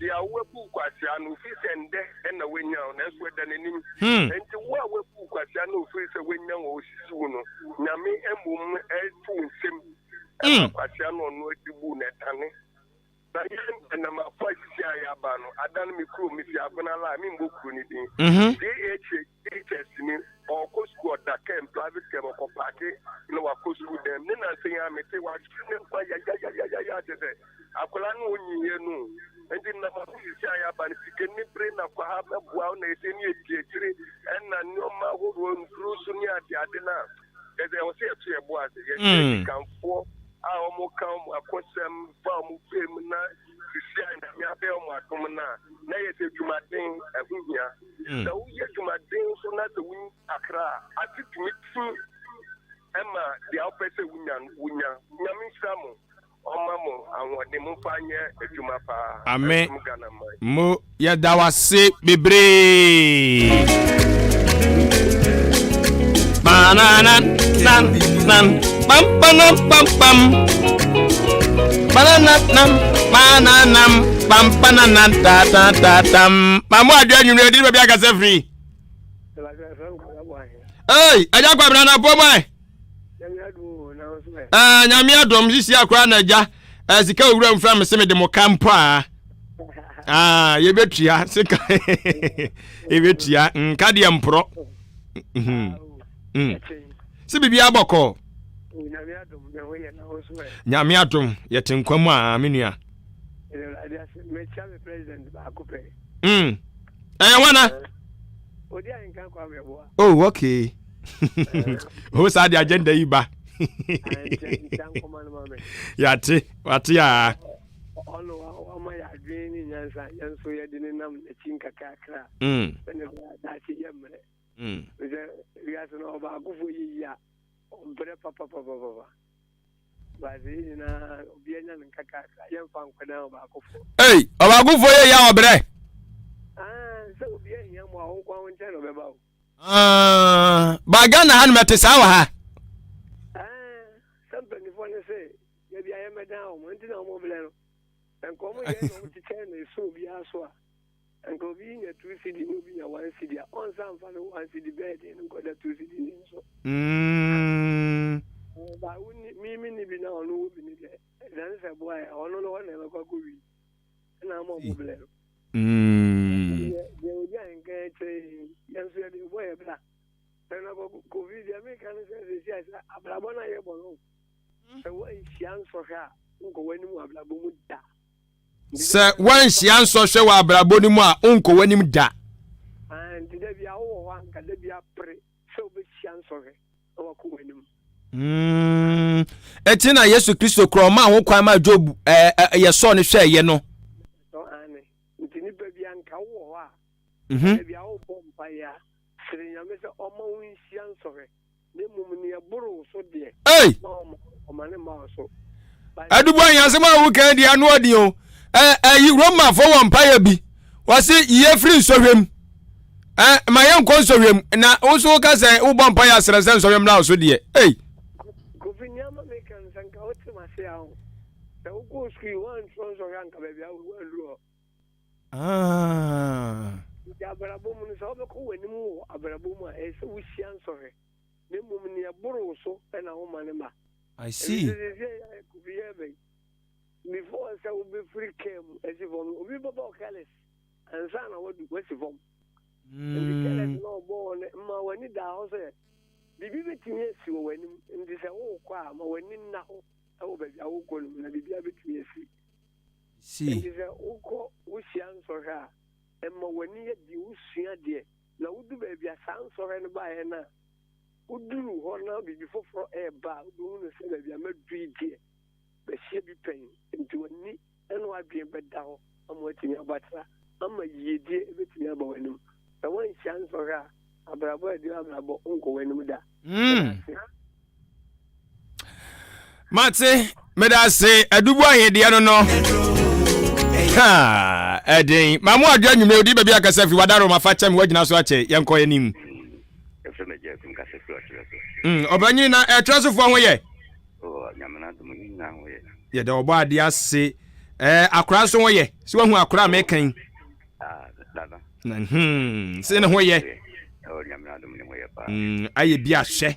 ya wo bu kwachi a no fi sende e na wenya na so da nanim enti wo a wo bu kwachi a no fi se wenya wo sisu no nyame emum e tu nsem kwachi a no no edibu na tane na ma kwasi ya ba no adan mi kru mi fi abana la mi mboku ni din DHS ni o ko school da kem private kem ko party no wa ko school dem ni na se ya mete wa ne kwa ya tete akola no onyiye no enti na ma kwasi ya ba ni sike ni bre na kwa ha bua na ese ni etietire na nyoma ho ro nfru so ni ade na eze o se etu ebo ase ye kanfo omo ka omo akosem fa omo fem na sisi na me abe omo atom na yete dwumaden ahuhia da wo ye dwumaden so na de win akra atitumi tin ema dia opese wunya nyame nsamo omamo awode mo fanye adwuma pa amen mo ya dawase bebre banana nan pam pam banana pam banana ta tam mamu adwa nyumre di bia ka se free hey aja kwa brana po boy nyame adom sisi akwa na ja sika owura mfra me se me de mo kampo yebetua sika yebetua nka de mpro si bibia boko nyame adom yete nkwamu menua wana oh okay who's the agenda iba yate wate ya hey obagufo ye ya obre bagana han mete sawa ha and come again to turn a so be as well. And go being a 2 city, moving a 1 city, on some fun 1 city bed and got a 2 city. But me be now no be there. That's a boy, I don't know what never got good. And I'm on the they will get a young boy black. Then I go with the American says, yes, Abrabona Yabolo. So what is she answer her? Go when you have la bumuda. Sir, when she answer she wa abraboni mu a unko wanim da. And there be our one can there be a pray. So be she answer her. Our ko wanim. Etina Yesu Kristo kro ma ho kwan ma Job ye so ne hwe ye no. So ane. Ntini be bi anka wo a. There be our bomba ya. Sire nyame se omo win she answer her. Ne mum ne aburu so de. Hey. O mane ma so. Adubuan yansema wo kan dia no odi o yi Roma fo won pa ya bi wase ye free nsohwem ma ye nkon nsohwem na wo so ka se wo bon pa ya sresen nsohwem na so de ko finya ma me kan sanka o ti ma se awo da wo go sku wan so yan ka be bia wo lu ya brabo mu so be ko wani mu abrabo mu e se wo hia nsohwe ne mum ne aburu so na wo mane ma I see. Before I say we be free came as if we be about careless and son what do what's from. And the careless no born ma when it down say bibi betimi asi when in this oh kwa ma when na oh baby I will go na bibi betimi asi. See. This oh ko wo sian so ha and ma when ye di wo sua de na wo du baby asan so ha no ba he na uduru ho na bibi foforo eba udu no se bia madui die be hie bi pen nti wani eno adwen beda ho amo atimi abatra ama yedie ebetimi aba wanim na wan hyan so ha abrabo adi abrabo onko wanim da Mate medase adubu ahede no ha eden mamu adwa nwume odi bia akasa fi wadaro mafacha mi wagina so ache yenko yanim obanyi na etrasofo ho ye nyamena dum nyina ho ye ye da obo ade ase akura so ho ye si wahu akura mekan dada se ne ho ye nyamena dum ne ho ye pa aye bi ahwe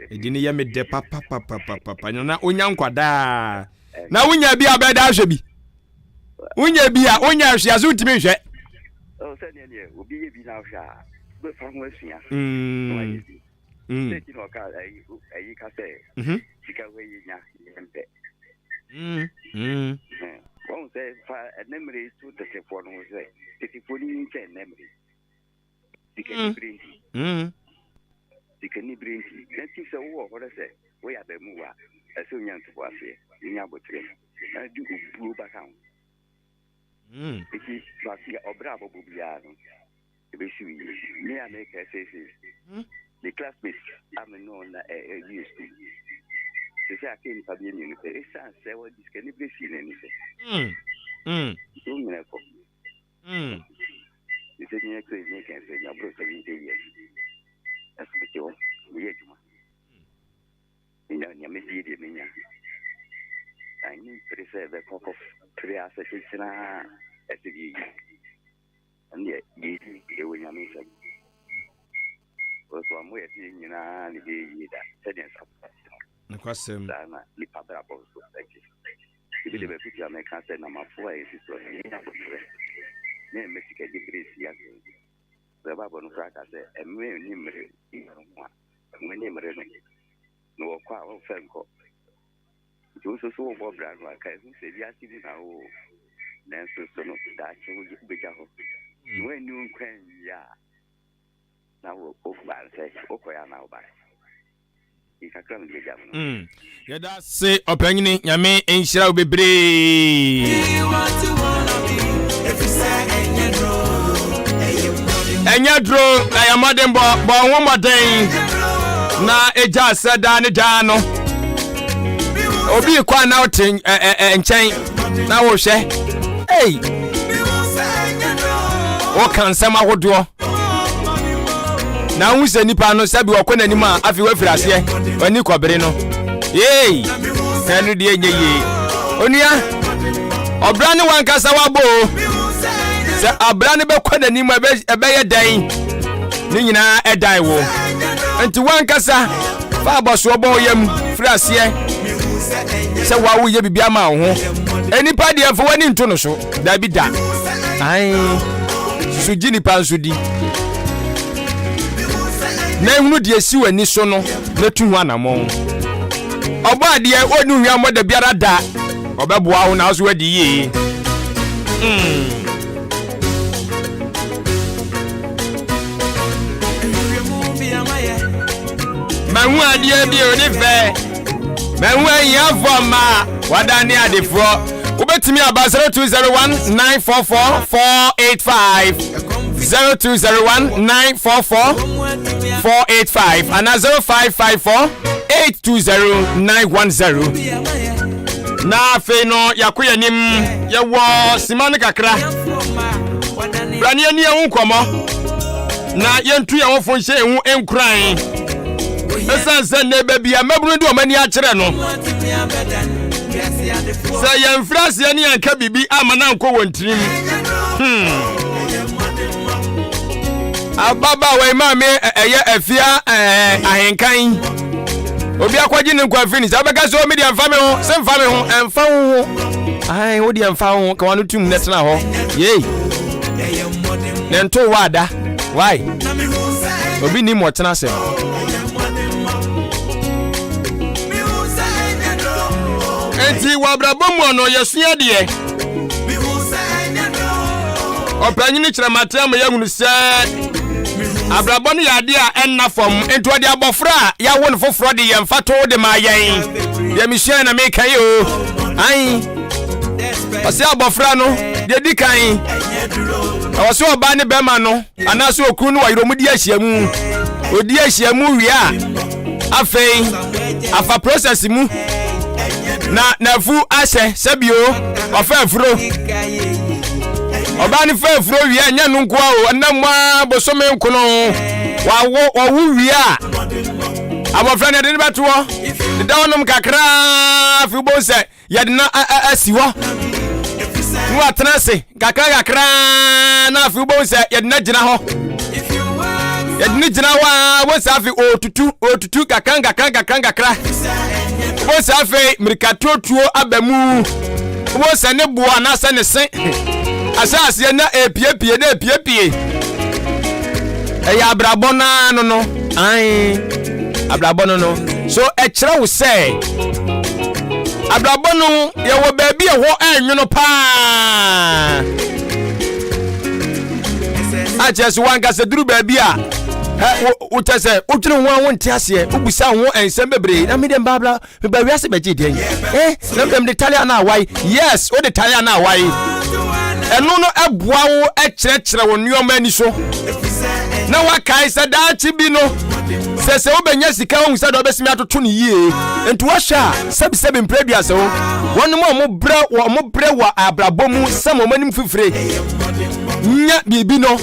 edini ye me de papa na onya nkwada na wonya bi abeda ahwe bi wonya bi a onya ahwe azu timi hwe se ne obi ye bi na ahwe be fa ho asua Take no car, I say, Chica way in won't say, a memory to the phone was say, if you put in memory. You can bring you can bring that is a war, what I say, we are the mover. ɛsɛ onya ntobo ase nya abotre na du obuo baka ho eki basi obra abobo bia no ebesi wi me America say the classmates am no na USP se ake ni fabie ni no e san se wa diskani blesi ni se so me ko ise ni ekse ni kan se na bro 70 years that's the job we yejuma nya me die de me nya ani prese the cock of three assets na SG and ye e we nya me se so amu ye ti nyina ni de yi da seden sa Nkwasem na li pabra bo so like de be fit ya me kan se na mafo e si so ni na bo ne me sika di gresi ya so ba bo no fra ka se emme ni mere mo ni mere no kwa o fenko jo so bo bra no aka hu se bi ati bi na o na so no da chi wo be ja ho no enu nkwan ya na wo o ba se o ko ya na o ba yada se opanyini nyame enhyira obebre enya dro na yamode bo ho moden na eja seda ne da no obi kwa na oten enchen na wo hwe o kan sama hodo na unse nipa no sabi okona nim a afi wa firase oni kobere no kanu de enye onia obra ne wankasa wabo se abra ne be kwada nim ebe ye dan ni nyina edan wo enti wankasa fa aboso obo yam firase se wa wo ye bibia ma ho enipa de afo wani nto no so da bi da suji nipa nsudi na ehunu de esi wani so no na tu hu Anamom obo ade onu hwa mo da biara da obeboa ho na so wadi yi mahu ade bi oni fe mahu ayafo ma wadani adefo ubetimi aba 0201944485 0201944485 and 0554820910 na fe no yakoya nim ye wo simane kakra brane ani ehun komo na yentu ya wofo hye ehun enkran esanse ne babia mabunu de omani a kire no sa yemfrase ani anka bibi amana nko wontirim ababa we mame eye afia ahenkan obi akwaji ne nkwa finish abeka so media mfame ho se mfame ho emfa ho ai wo dia mfa ho ka wanu tum netna ho ne nto wada why obi ni mo tena se enti wabrabom no yesua de opanyini kire matem yahunu se abrabon ya de a enna fom enti odi abofra ya won foforo de yemfa to de ma yen ye misua na me kan yo ai ose abofra no de di kan ose oba ne bema no anaso okru no wayiromu di ahyiamu odi ahyiamu wi a afei afa process mu na fu ase sebio ofa afuro oba ni fa afuro wi anya no nko a anamwa bosome nkono wa wu wi a abofra ne de beto de dawonum kakra fi bo se ye de na asiwo nu atnase kakra na fi bo se ye de na gina ho ye de ni gina wa wo sa fi otutu kakra wo sa fi mirikatotuo abamu wo se ne boa na se ne sen asase na epiepie na epiepie eya abrabona no ai abrabona no so e kire wo se abrabonu ye wo baabi e ho anwuno pa a jesu wanka se duru baabi a Utase utunu ho wonte ase ubusa ho ensem bebre na me dem babla me ba wiase beje den na dem Italian na why yes o the Italian na why eno no eboa wo ekyerekere wo nuoma ni so na wakai se dachi bi no se obenya sika wo se do besimi atoto ne yie enti wo hwa sebi mpredua se wo wono mo bre wa abrabomu samo manim fifire nya bibi no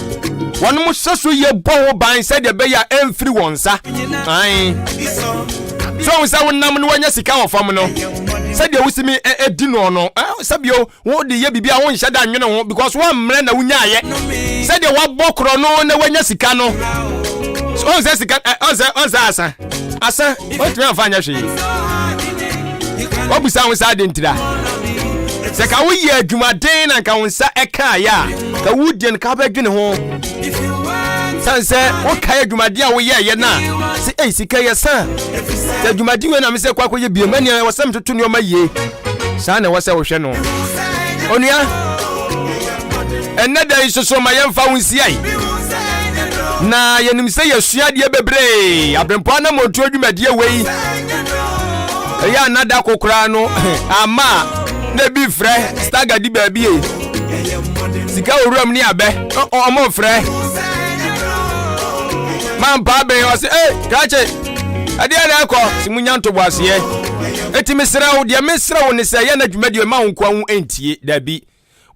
wono mo seso ye bo ban se de be ya emfiri wonsa ai so se wonam no wanya sika wo fam no se de wusimi edi no no sabio wo de ye bibi a wo nhya da nwene ho because wo mre na wunya aye se de wa bokro no na wanya sika no on se sika asa o tumi afanya hwe obusa won sa de ntira se ka wo ye adwumaden na ka wonsa eka ya ka wudien ka ba dwene ho sanse wo ka adwumaden a wo ye na se sika ye san adwumaden we na me se kwa ye biemani a wo sam tutu ne o ma ye sa na wo se wo hwe no onua enada isoso ma ye mfa wonsi ai na yenim se yesua de bebre Abrempong Anamom tu adwumadie wei ya nada kokora no ama na bi frɛ staga di baabi e sika oruam ni abe omo frɛ man pa be o se kache ade ara ko simunya ntoboase eti mesrɛ wo de mesrɛ wo ne se ya na adwumadie ma wo kwa hu entie dabi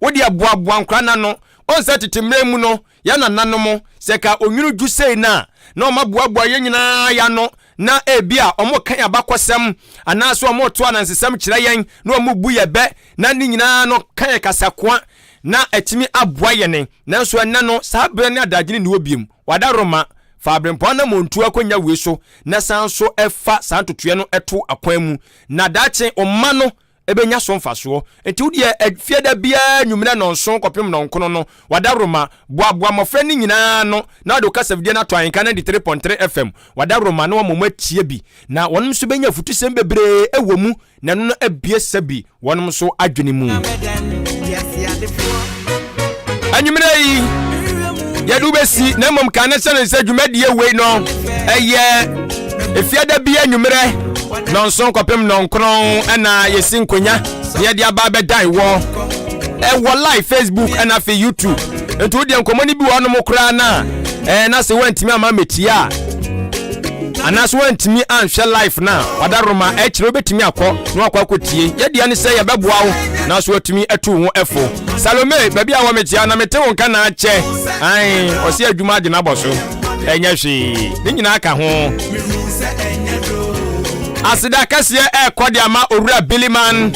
wo de aboaboa nkra na no on se tetemre mu no ya na nanom se ka onwuru ju sei na o maboaboa ye nyina ya no na ebia omo kan abakosem anaso omo to anansesem kire yen na omo bu ye be na ni nyina no kan kasakoa na etimi aboa ye ne nanso enna no saa bre ne adagene ne obiem wada roma fa Abrempong Anamom tu akonya we so na sanso efa santotoe no eto akwan mu na dache omma no ebenya so mfaso enti wo de afiada bia nwumena no nso kopem no nkono no wada roma boaboa mofra ni nyina no na do kasa video na to Ahenkan 93.3 FM wada roma no mo matie bi na wonom so benya futusem bebre ewo mu na no abie sabi wonom so adwene mu anyumena yi ya du besi na mom kan na se dwumadie wei no eye efiada bia nwumere nonson kopem nonkron na yesin konya ye dia ba be dai wo live Facebook na fe YouTube entu de nkomoni bi wo no mokra na na se wantimi ama metia ana so wantimi anhwe live na wada roma kire obetimi akọ no akwakotie ye dia ne se ye beboa wo na so watimi atu ho efo Salome baby a wo metia na mete won ka na ache ai osi adwuma de na boso enya hwe ni nyina aka ho asida kasiye kodi ama owura Billyman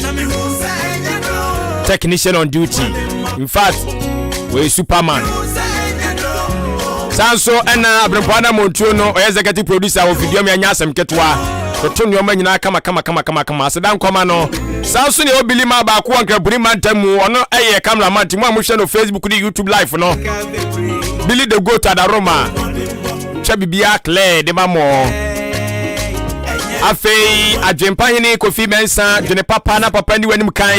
technician on duty in fact we Superman sanso ena Abrempong Anamom tu no executive producer of video me anya asem ketwa to nyoma nyina kama asida nkoma no sanso ne Billyman ba ko anka Billyman tamu ono cameraman timu amuhwe no Facebook ni YouTube live no Billy the Goat Adaroma chabibia clear de mamo afei adwempanye ne Kofi Mensa dwene papa na papa ni wanim kan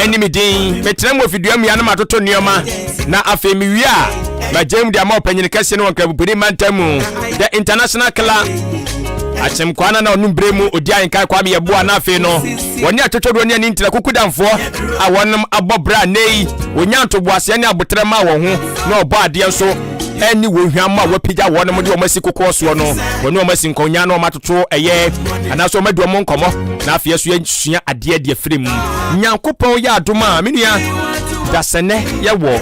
enimi din metrem ofidua mu ya na matoto nioma na afei miwia ma jem de ama opanyine kase no wanka bubiri mantamu the international killer atem kwana na onum bremu odi Ahenkan kwa me boa na afei no woni atotodro ne ani ntira kukudamfo a wonum abobra nei wonya ntoboase ne abotrema wo ho na obo ade so eni wo hwamma wapija wonum de omasi kokoso no woni omasi nkonya na omatoto eye anaso omadu omo nkomo na afei so yensua ade de frem nyankopon ya adoma menua dasene ye wo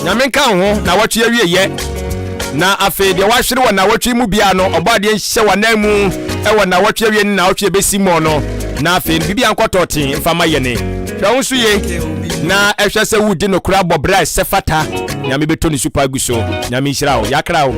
nyamenka ho na watwe awieye na afei de wahwere wona watwe mu bia no obade nhye wana mu wona watwe awie na watwe besi mo no na afei bibia nkotote mfama ye ne hwa nso ye na ehwese wudi no kura bobra sefata nyame beto ni super guso nyame hira o yakra o